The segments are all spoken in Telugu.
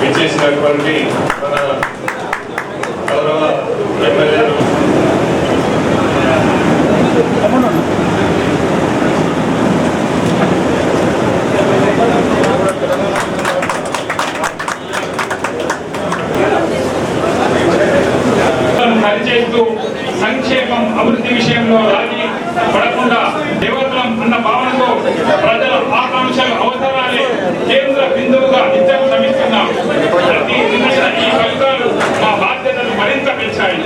విచ్చేసినటువంటి మన గౌరవ ఎమ్మెల్యేలు పనిచేస్తూ సంక్షేమం అభివృద్ధి విషయంలో రాజీ పడకుండా దేవతలం అన్న భావనతో ప్రజల ఆకాంక్షల అవసరాలే కేంద్ర బిందువుగా నిత్యం శ్రమిస్తున్నాం. ప్రతి నిమిషం ఈ ఫలితాలు మా బాధ్యతను మరింత పెంచాయి.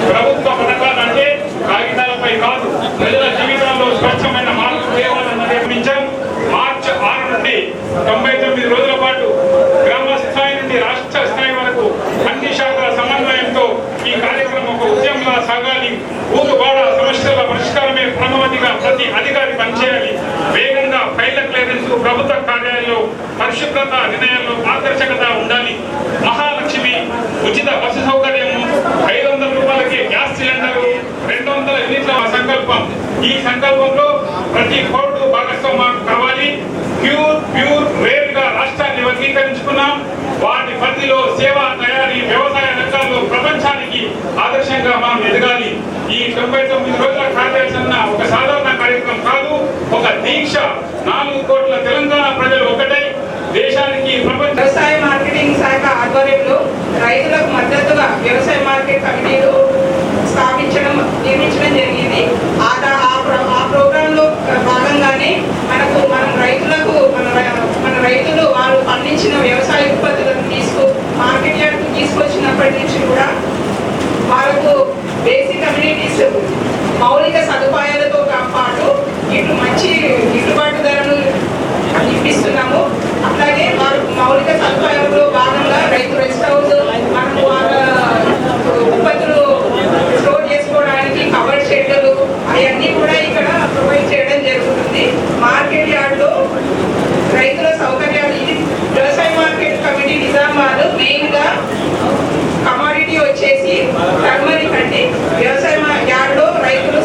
ప్రభుత్వ పథకాలంటే కాగితాలపై కాదు, ప్రజల జీవితాల్లో స్వచ్ఛమైన మార్పు తేవాలన్నదే నిమిషం. మార్చి 6 నుండి 99 రోజుల పాటు గ్రామ స్థాయి నుండి రాష్ట్ర స్థాయి వరకు అన్ని శాఖల సమన్వయంతో ఈ కార్యక్రమం ఒక ఉద్యమంలా సాగాలి. ఊరువాడ సమస్యల పరిష్కారమే పరమావధిగా ప్రతి అధికారి పనిచేయాలి. వేగంగా ఫైళ్ల క్లియరెన్స్, ప్రభుత్వ కార్యాలయంలో పరిశుభ్రత, నిర్ణయాల్లో పారదర్శకత ఉండాలి. మహాలక్ష్మి ఉచిత బస్సు సౌకర్యం, 500 రూపాయలకే గ్యాస్ సిలిండర్, 200 యూనిట్ల సంకల్పం. ఈ సంకల్పంలో ప్రతి కోర్టు భాగస్వామ్యం కావాలి. ప్యూర్ రేర్ గా రాష్ట్రాన్ని వర్గీకరించుకున్నాం. వాటి పరిధిలో సేవా, తయారీ, వ్యవసాయ రంగాల్లో ప్రపంచానికి ఆదర్శంగా మనం ఎదగాలి. ఈ 99 రోజుల కార్యాచరణ ఒక సాధారణ కార్యక్రమం కాదు, ఒక దీక్ష. 4 కోట్ల తెలంగాణ ప్రజలు ఒకటై దేశానికి ప్రపంచ వ్యవసాయ మార్కెటింగ్ శాఖ ఆధ్వర్యంలో రైతులకు మద్దతుగా వ్యవసాయ మార్కెట్ కమిటీలు నిర్మించడం జరిగింది. ఆ ప్రోగ్రామ్ లో భాగంగానే మనం రైతులకు మన రైతులు వారు పండించిన వ్యవసాయ ఉత్పత్తులను మార్కెట్ యార్డ్కు తీసుకొచ్చినప్పటి నుంచి కూడా వారికి బేసిక్ కమ్యూనిటీస్ మౌలిక సదుపాయాలతో పాటు ఇటు మంచి గిట్టుబాటు ధరను ఇప్పిస్తున్నాము. అట్లాగే వారు మౌలిక సదుపాయాలలో భాగంగా రైతు రెస్ట్ హౌస్, మనము వాళ్ళ ఉత్పత్తులు స్టోర్ చేసుకోవడానికి కవర్ షెడ్లు అవన్నీ కూడా ఇక్కడ ప్రొవైడ్ చేయడం జరుగుతుంది. మార్కెట్ యార్డ్లో రైతుల సౌకర్యాలు. ఇది వ్యవసాయ మార్కెట్ కమిటీ నిజామాబాద్. మెయిన్ గా కమాడిటీ వచ్చేసి టర్మరిక్ అండి. వ్యవసాయ యార్డ్లో రైతులు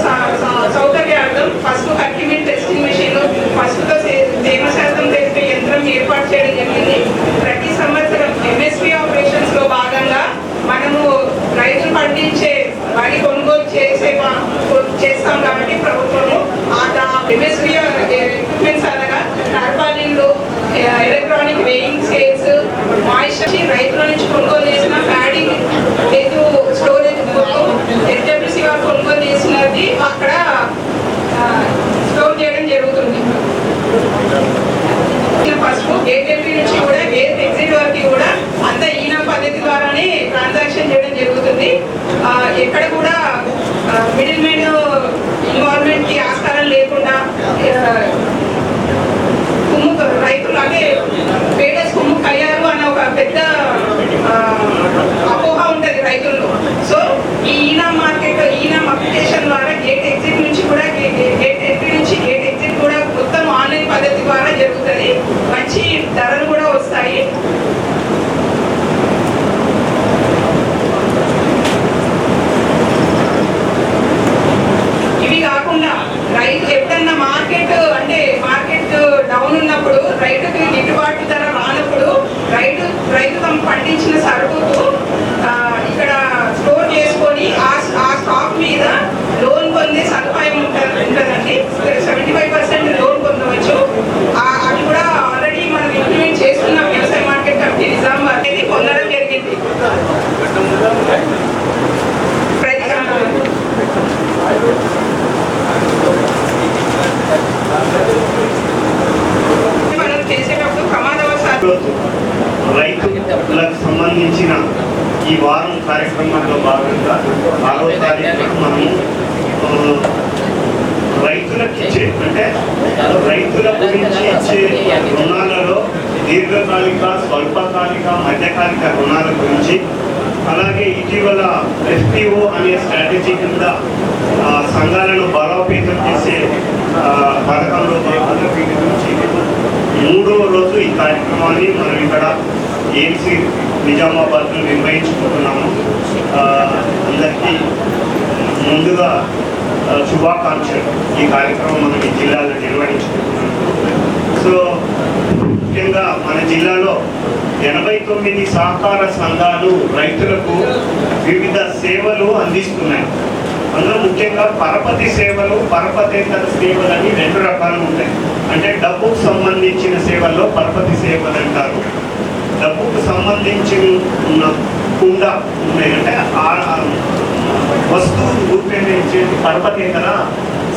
సౌకర్యార్థం పసుపు అక్యుమిన్ టెస్టింగ్ మెషిన్, పసుపుతో తేమ శాతం తెలిపే యంత్రం ఏర్పాటు చేయడం జరిగింది. ప్రతి సంవత్సరం ఎంఎస్పీ ఆపరేషన్స్ లో భాగంగా మనము రైతులు పండించే వరి కొనుగోలు చేస్తాం కాబట్టి ప్రభుత్వము ఎంఎస్పీ ఎక్విప్మెంట్స్ అనగా టర్బాలిన్లు, ఎలక్ట్రానిక్ వెయింగ్ స్కేల్స్, మాయిశ్చర్ రైతుల నుంచి కొనుగోలు చేసిన ప్యాడింగ్ లేదు స్టోరేజ్ హెచ్డబ్ల్యూసీ వారు కొనుగోలు చేసినది అక్కడ స్టోర్ చేయడం జరుగుతుంది. పసుపు గేట్ ఎంట్రీ నుంచి కూడా గేట్ ఎగ్జిట్ వరకు కూడా అంతా ఈనా పద్ధతి ద్వారానే ట్రాన్సాక్షన్ చేయడం జరుగుతుంది. ఎక్కడ కూడా మిడిల్ మ్యాన్ ఇన్వాల్వ్మెంట్ కి ఆస్కారం లేకుండా రైతులు అంటే పేడర్స్ కుమ్ముకు అయ్యారు అన్న ఒక పెద్ద అపోహ ఉంటుంది రైతుల్లో. సో ఈ ఈనా మార్కెట్ ఈనాం అప్లికేషన్ ద్వారా గేట్ ఎగ్జిట్ నుంచి కూడా గేట్ ఎంట్రీ నుంచి గేట్ ఎగ్జిట్ కూడా మొత్తం ఆన్లైన్ పద్ధతి ద్వారా జరుగుతుంది. మంచి ధరలు కూడా వస్తాయి. ఇవి కాకుండా రైతు ఎప్పుడన్నా మార్కెట్ డౌన్ ఉన్నప్పుడు, రైతుకి గిట్టుబాటు ధర రానప్పుడు రైతు తమ పండించిన సరుకుకు ఇక్కడ స్టోర్ చేసుకొని ఆ స్టాక్ మీద లోన్ పొందే సదుపాయం ఉంటుందండి. 75% లోన్ పొందవచ్చు. అది కూడా ఆల్రెడీ మనం ఇంప్లిమెంట్ చేస్తున్నాం. వ్యవసాయ మార్కెట్ కమిటీ నిజామాబాద్ అనేది పొందడం జరిగింది. మనం చేసేటప్పుడు ప్రమాదవశాత్తు రైతులకు సంబంధించిన ఈ వారం కార్యక్రమంలో భాగంగా 6వ తారీఖు మనము రైతులకు ఇచ్చే అంటే రైతుల గురించి ఇచ్చే రుణాలలో దీర్ఘకాలిక, స్వల్పకాలిక, మధ్యకాలిక రుణాల గురించి, అలాగే ఇటీవల ఎఫ్పిఓ అనే స్ట్రాటజీ కింద సంఘాలను బలోపేతం చేసే పథకంలో భాగంగా వీటి గురించి 3వ రోజు ఈ కార్యక్రమాన్ని మనం ఇక్కడ ఏఎంసీ నిజామాబాద్లో నిర్వహించుకుంటున్నాము. అందరికీ ముందుగా శుభాకాంక్షలు. ఈ కార్యక్రమం మనం ఈ జిల్లాలో నిర్వహించుకుంటున్నాం. సో ముఖ్యంగా మన జిల్లాలో 89 సహకార సంఘాలు రైతులకు వివిధ సేవలు అందిస్తున్నాయి. అందులో ముఖ్యంగా పరపతి సేవలు, పరపతేతర సేవలు అని 2 రకాలు ఉంటాయి. అంటే డబ్బుకు సంబంధించిన సేవల్లో పరపతి సేవలు అంటారు. డబ్బుకు సంబంధించకుండా ఉన్నాయంటే వస్తువు రూపొందించే పరపతేతర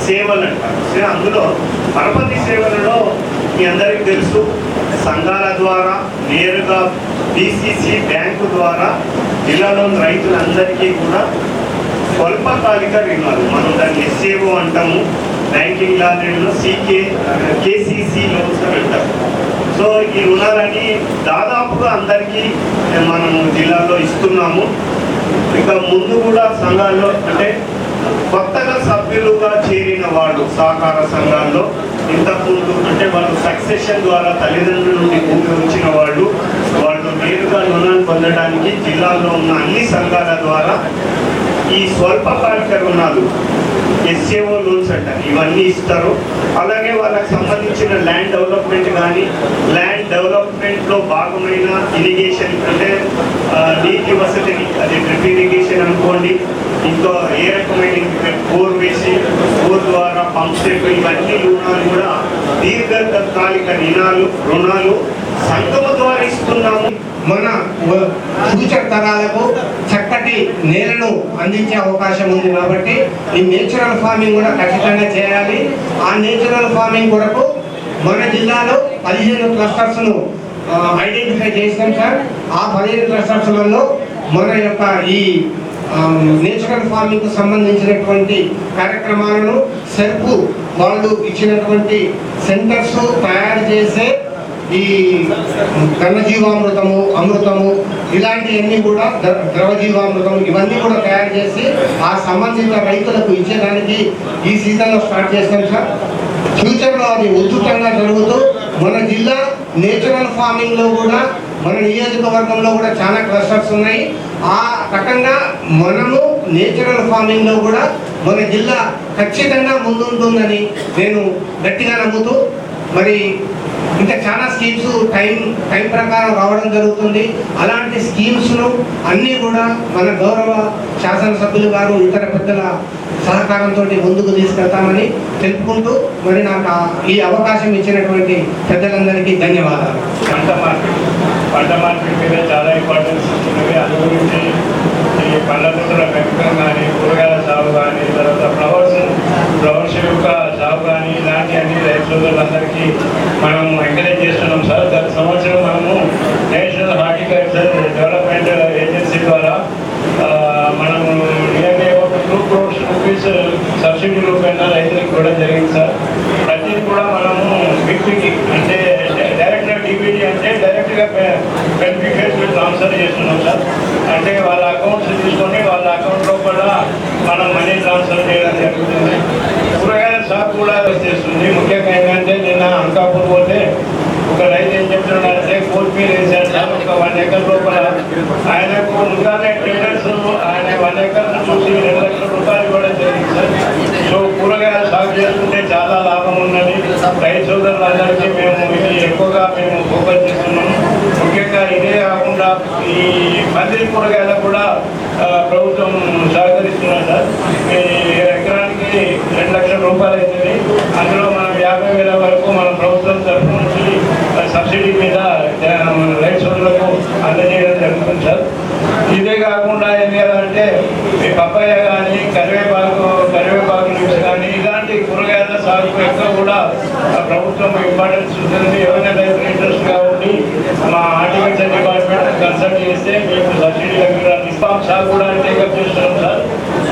సేవలు అంటారు. అందులో పరపతి సేవలలో మీ అందరికీ తెలుసు, సంఘాల ద్వారా నేరుగా డిసిసి బ్యాంకు ద్వారా జిల్లాలోని రైతులందరికీ కూడా స్వల్పకాలిక రుణాలు, మనం దాన్ని ఎస్ఏఓ అంటాము, బ్యాంకింగ్ లాంటిలో కేసీసీ లోన్స్ అని అంటారు. సో ఈ రుణాలని దాదాపుగా అందరికీ మనం జిల్లాలో ఇస్తున్నాము. ఇక ముందు కూడా సంఘాల్లో అంటే కొత్తగా సభ్యులుగా చేరిన వాళ్ళు సహకార సంఘాల్లో ఇంతకుముందు అంటే వాళ్ళు సక్సెషన్ ద్వారా తల్లిదండ్రుల నుండి భూమి వచ్చిన వాళ్ళు నేరుగా రుణాన్ని పొందడానికి జిల్లాలో ఉన్న అన్ని సంఘాల ద్వారా ఈ స్వల్పకాలిక రుణాలు ఎస్ఏఓ లోన్స్ అంటారు, ఇవన్నీ ఇస్తారు. అలాగే వాళ్ళకి సంబంధించిన ల్యాండ్ డెవలప్మెంట్ కానీ, ల్యాండ్ డెవలప్మెంట్లో భాగమైన ఇరిగేషన్ అంటే నీటి వసతిని, అది డ్రిప్ ఇరిగేషన్ అనుకోండి, ఇంకా ఏ రకమైన బోర్ వేసి బోర్ ద్వారా పంప్ సెట్, ఇవన్నీ రుణాలు కూడా దీర్ఘకాలిక రుణాలు సంఘం ద్వారా ఇస్తున్నాము. మన ఫ్యూచర్ తరాలకు చక్కటి నేలను అందించే అవకాశం ఉంది కాబట్టి ఈ నేచురల్ ఫార్మింగ్ కూడా ఖచ్చితంగా చేయాలి. ఆ నేచురల్ ఫార్మింగ్ కొరకు మన జిల్లాలో 15 క్లస్టర్స్ను ఐడెంటిఫై చేసినాం సార్. ఆ 15 క్లస్టర్స్లలో మన యొక్క ఈ నేచురల్ ఫార్మింగ్కు సంబంధించినటువంటి కార్యక్రమాలను సెర్పు వాళ్ళు ఇచ్చినటువంటి సెంటర్స్ తయారు చేసే ఈ ఘనజీవామృతము, అమృతము ఇలాంటివన్నీ కూడా ద్రవజీవామృతం ఇవన్నీ కూడా తయారు చేసి ఆ సంబంధిత రైతులకు ఇచ్చేదానికి ఈ సీజన్లో స్టార్ట్ చేస్తాం సార్. ఫ్యూచర్లో అది ఉధృతంగా జరుగుతూ మన జిల్లా నేచురల్ ఫార్మింగ్లో కూడా మన నియోజకవర్గంలో కూడా చాలా క్లస్టర్స్ ఉన్నాయి. ఆ రకంగా మనము నేచురల్ ఫార్మింగ్లో కూడా మన జిల్లా ఖచ్చితంగా ముందుంటుందని నేను గట్టిగా నమ్ముతూ, మరి ఇంకా చాలా స్కీమ్స్ టైం ప్రకారం రావడం జరుగుతుంది. అలాంటి స్కీమ్స్ను అన్నీ కూడా మన గౌరవ శాసనసభ్యులు గారు ఇతర పెద్దల సహకారంతో ముందుకు తీసుకెళ్తామని తెలుపుకుంటూ, మరి నాకు ఈ అవకాశం ఇచ్చినటువంటి పెద్దలందరికీ ధన్యవాదాలు. పంట మార్కెట్ మీద చాలా ఇంపార్టెన్స్ ఇస్తున్నవి. అది గురించి ఈ పండ్ల తోటల పెంపకం కానీ, కూరగాయల సాగు కానీ, తర్వాత ఫ్లవర్స్ యొక్క సాగు కానీ ఇలాంటి అన్ని రైతు సోదరులందరికీ మనం ఎంకరేజ్ చేస్తున్నాం సార్. గత సంవత్సరం మనము నేషనల్ హార్టికల్చర్ డెవలప్మెంట్ ఏజెన్సీ ద్వారా మనము నియర్లీ ఒక 2 crores rupees సబ్సిడీ రూపేణ రైతులకు కూడా జరిగింది సార్. ప్రతిదీ కూడా మనము బిగ్కి అంటే డైరెక్ట్గా డిబిటీ అంటే డైరెక్ట్గా బెనిఫిషియరీస్కి ట్రాన్స్ఫర్ చేస్తున్నాం సార్. అంటే వాళ్ళ అకౌంట్స్ తీసుకొని వాళ్ళ అకౌంట్లో కూడా మనం మనీ ట్రాన్స్ఫర్ చేయడం జరుగుతుంది. కూరగాయల సాగు కూడా చేస్తుంది. ముఖ్యంగా ఏంటంటే నిన్న అంకాపూర్ పోతే ఒక రైతు ఏం చెప్తున్నాడంటే కొత్తిమీర వేసాడు సార్. ఒక 1 acre లోపల ఆయనకు ముందుగానే టెండర్స్ ఆయన 1 acre చూసి 2 లక్షల రూపాయలు కూడా జరిగింది సార్. సో కూరగాయల సాగు చేసుకుంటే చాలా లాభం ఉన్నది. రైతు సోదరులందరికీ మేము ఇది ఎక్కువగా ఫోకస్ చేస్తున్నాము. ముఖ్యంగా ఇదే కాకుండా ఈ పందిరి కూరగాయలకు కూడా ప్రభుత్వం సహకరిస్తున్నాం సార్. ఎకరానికి 2 లక్షల రూపాయలు అవుతుంది. అందులో మనం 50,000 వరకు మన ప్రభుత్వం తరఫు నుంచి సబ్సిడీ మీద రైతు సోదరులకు అందజేయడం జరుగుతుంది సార్. ఇదే కాకుండా ఏం చేయాలంటే పప్పాయ కానీ కరివేపాకు న్యూస్ కానీ ఇలాంటి కూరగాయల సాగుకు ఎక్కువ కూడా ప్రభుత్వం ఇంపార్టెన్స్ ఉంటుంది. ఎవరైనా రైతులు ఇంట్రెస్ట్గా ఉండి మా హార్టికల్చర్ డిపార్ట్మెంట్ కన్సల్ట్ చేస్తే మేము సబ్సిడీ దగ్గర నిస్పాం సాగు కూడా టేకప్ చేస్తున్నాం సార్.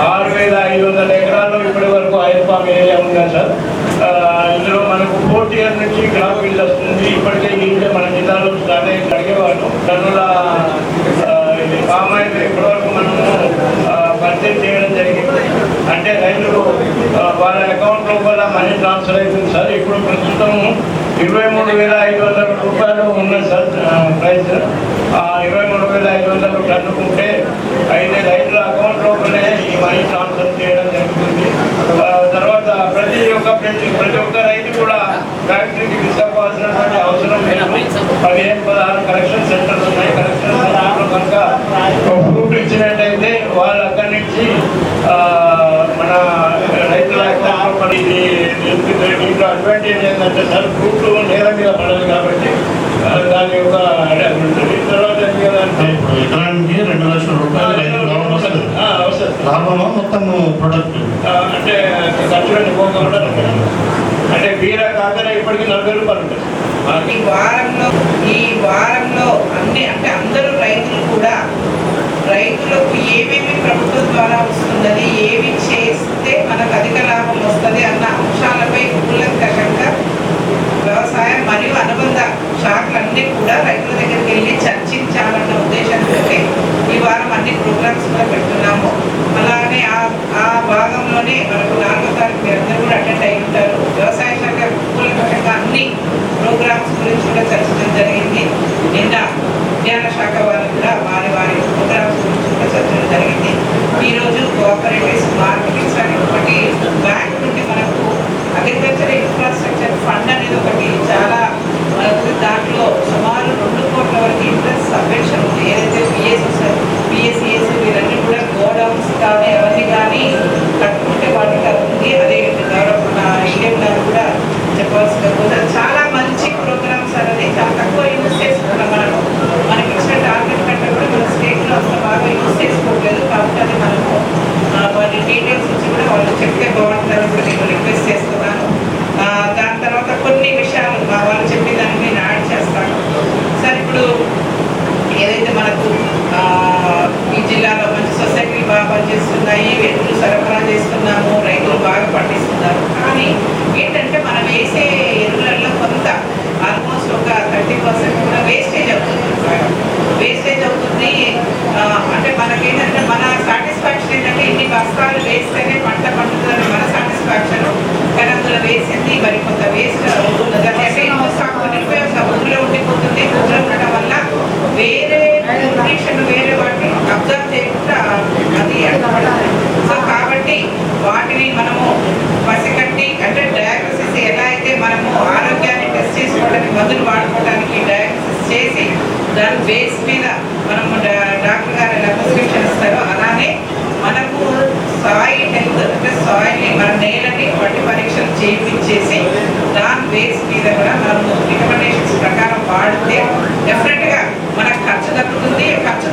6,500 ఎకరాల్లో ఇప్పటి వరకు ఐపామ్ ఏరియా ఉంది సార్. ఇందులో మనకు 4th year నుంచి క్రాప్ బిల్ వస్తుంది. ఇప్పటికే ఇంట్లో మన జిల్లాలో స్టార్ట్ అయ్యి అడిగేవాళ్ళు టన్నుల పామ్ ఆయిల్ ఇప్పటివరకు మనము పర్చేజ్ చేయడం జరిగింది. అంటే రైతులు వాళ్ళ అకౌంట్లో కూడా మనీ ట్రాన్స్ఫర్ అవుతుంది సార్. ఇప్పుడు ప్రస్తుతం 23,500 రూపాయలు ఉన్నది సార్ ప్రైస్. 23,500 టన్నుకుంటే అయితే రైతుల అకౌంట్ లోపలే ఈ మనీ ట్రాన్స్ఫర్ చేయడం జరుగుతుంది. ఫ్యాక్టరీకి తీసుకోవాల్సినటువంటి అవసరం లేదు. 15-16 కలెక్షన్ సెంటర్లు ఉన్నాయి. కలెక్షన్ సెంటర్లో కనుక ఫ్రూట్ ఇచ్చినట్టయితే వాళ్ళు అక్కడి నుంచి మన రైతుల దీంట్లో అడ్వాంటేజ్ ఏంటంటే సార్ ఫ్రూట్ నేల మీద పడదు కాబట్టి దాని యొక్క తర్వాత ఎకరానికి 2 లక్షల రూపాయలు రైతు లాభం వస్తుంది. లాభమా మొత్తం ప్రొడక్ట్ అంటే ఖర్చులన్నీ పోకుండా అంటే బీర కాకర ఇప్పటికీ 40 రూపాయలు ఉంటుంది. ఈ వారంలో అన్ని అంటే అందరూ రైతులు కూడా రైతులకు ఏమేమి ప్రభుత్వం ద్వారా వస్తున్నది, ఏమి చేస్తే మనకు అధిక లాభం వస్తుంది అన్న అంశాలపై కూలంకషంగా వ్యవసాయం మరియు అనుబంధ శాఖలన్నీ కూడా రైతుల దగ్గరికి వెళ్ళి చర్చించాలన్న ఉద్దేశంతో ఈ వారం అన్ని ప్రోగ్రామ్స్ కూడా పెడుతున్నాము. అలానే ఆ భాగంలోనే మనకు 4వ తారీఖు మీరందరూ కూడా అటెండ్ అయి ఉంటారు. వ్యవసాయ శాఖ కూలంకషంగా అన్ని ప్రోగ్రామ్స్ గురించి కూడా చర్చించడం జరిగింది. నిన్న విజ్ఞాన శాఖ వారు కూడా వారి ప్రోగ్రామ్స్ గురించి కూడా చర్చించడం జరిగింది. ఈరోజు కోఆపరేటివ్స్ మార్కెటింగ్స్ అని ఒకటి బ్యాంక్ నుండి మనకు అగ్రికల్చర్ ఇన్ఫ్రాస్ట్రక్చర్ ఫండ్ అనేది ఒకటి చాలా మనకు దాంట్లో సుమారు 2 కోట్ల వరకు ఇంట్రెస్ట్ సబ్వెన్షన్ ఉంది. ఏదైతే పిఎస్సిఎస్ వీరన్నీ కూడా గోడౌన్స్ కానీ అవన్నీ కానీ కట్టుకుంటే వాటికి ఉంది. అదే గౌరవ ఈఎం గారు కూడా చెప్పాల్సిన కూడా చాలా మంచి ప్రోగ్రామ్స్ అనేది చాలా తక్కువ యూజ్ చేసుకున్నాం. మనకి ఇచ్చిన టార్గెట్ కంటే కూడా మన స్టేట్లో అంత బాగా యూజ్ చేసుకోవట్లేదు. కాబట్టి అది మనము వాటి డీటెయిల్స్ వచ్చి కూడా వాళ్ళు చెప్తే బాగుంటుందని కూడా నేను రిక్వెస్ట్ చేస్తున్నాను. దాని తర్వాత కొన్ని విషయాలు వాళ్ళు చెప్పిన దాన్ని నేను యాడ్ చేస్తాను. సార్ ఇప్పుడు ఏదైతే మనకు ఈ జిల్లాలో మంచి సొసైటీలు బాగా పనిచేస్తున్నాయి, ఎరువులు సరఫరా చేస్తున్నాము, రైతులు బాగా పండిస్తున్నారు. కానీ ఏంటంటే మనం వేసే ఎరువులలో కొంత ఆల్మోస్ట్ ఒక 30% కూడా వేస్టేజ్ అవుతుంది. అంటే మనకేంటంటే మన సాటిస్ఫాక్షన్ ఏంటంటే ఇన్ని బస్తాలు వేస్తేనే పంట పండుతుందని మన సాటిస్ఫాక్షన్. కానీ అందులో వేసింది మరి కొంత వేస్ట్ అవుతున్నది. అంటే ఊళ్ళో ఉండిపోతుంది. ఊళ్ళో ఉండడం వల్ల వేరే న్యూట్రిషన్ వేరే వాటిని అబ్జర్వ్ చేయకుండా అది అడ్డపడుతుంది. సో కాబట్టి వాటిని మనము పసిగట్టి అంటే డయాగ్నోసిస్ ఎలా అయితే మనము ఆరోగ్యాన్ని టెస్ట్ చేసుకోవడానికి మందులు వాడుకోవడానికి డయాగ్నోసిస్ చేసి దాని బేస్ మీద మనము డాక్టర్ గారు ఎలా ప్రిస్క్రిప్షన్ ఇస్తారో అలానే మనకు సాయిల్ హెల్త్ అంటే సాయిల్ని మన నేలని మట్టి పరీక్షలు చేయించేసి దాని బేస్ మీద కూడా మనము రికమెండేషన్స్ ప్రకారం వాడితే డెఫినెట్గా మనకు ఖర్చు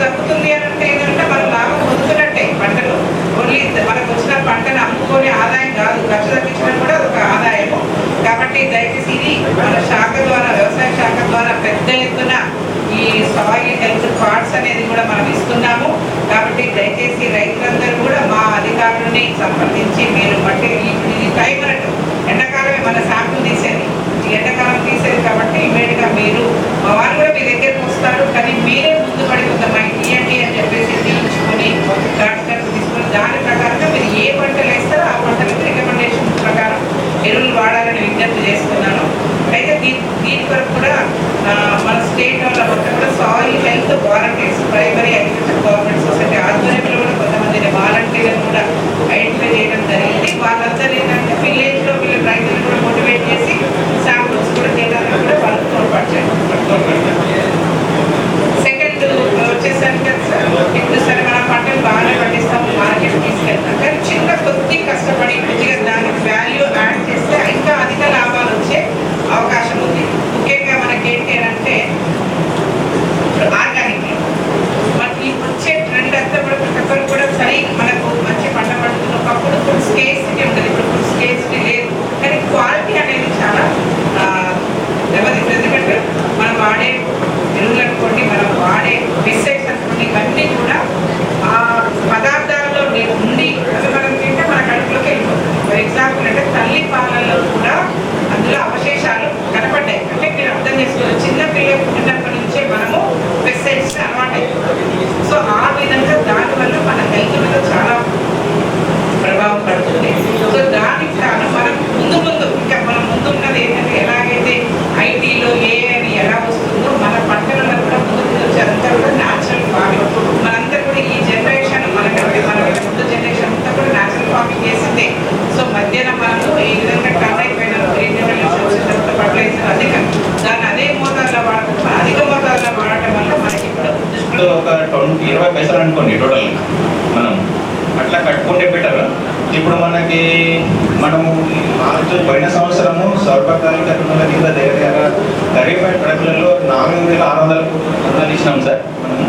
తగ్గుతుంది అని అంటే ఏంటంటే మనం లాభం పొందుతున్నట్టే. పంటలు ఓన్లీ మనకు వచ్చిన పంటను అమ్ముకొని ఆదాయం కాదు, ఖర్చు తగ్గించడం కూడా ఒక ఆదాయము. కాబట్టి దయచేసి ఇది మన శాఖ ద్వారా వ్యవసాయ శాఖ ద్వారా పెద్ద ఎత్తున ఈ సాయిల్ హెల్త్ కార్డ్స్ అనేది కూడా మనం ఇస్తున్నాము. కాబట్టి దయచేసి రైతులందరూ కూడా మా అధికారులని సంప్రదించి మీరు బట్టి ఇది టైం అన్నట్టు ఎండాకాలమే మన శాంపుల్ తీసేది, ఎండాకాలం తీసేది కాబట్టి ఇమీడియట్గా మీరు మా వాళ్ళు కూడా మీ దగ్గరకు వస్తారు. కానీ మీరే ముందు పడి కొంత ఇవ్వండి అని చెప్పేసి తీయించుకొని డాక్టర్ తీసుకొని దాని ప్రకారంగా మీరు ఏ పంటలు వేస్తారో ఆ పంటలకు రికమెండేషన్ ప్రకారం ఎరువులు వాడాలని విజ్ఞప్తి చేస్తున్నాను. అయితే దీని కొరకు కూడా మన స్టేట్ వాళ్ళ మొత్తం కూడా soil health volunteers primary agriculture government society ఆధ్వర్యంలో కూడా కొంతమందిని వాలంటీర్లను కూడా ఐడెంటిఫై చేయడం జరిగింది. వాళ్ళందరూ ఏంటంటే విలేజ్లో వీళ్ళ రైతులు కూడా మోటివేట్ పైసలు అనుకోండి టోటల్ మనం అట్లా కట్టుకుంటే బెటర్. ఇప్పుడు మనము పోయిన సంవత్సరము స్వల్పకాలిక రుణాల కింద దగ్గర ఖరీఫ్ అండ్ ప్రజలలో 4,600 రుణాలు ఇచ్చినాం సార్ మనము.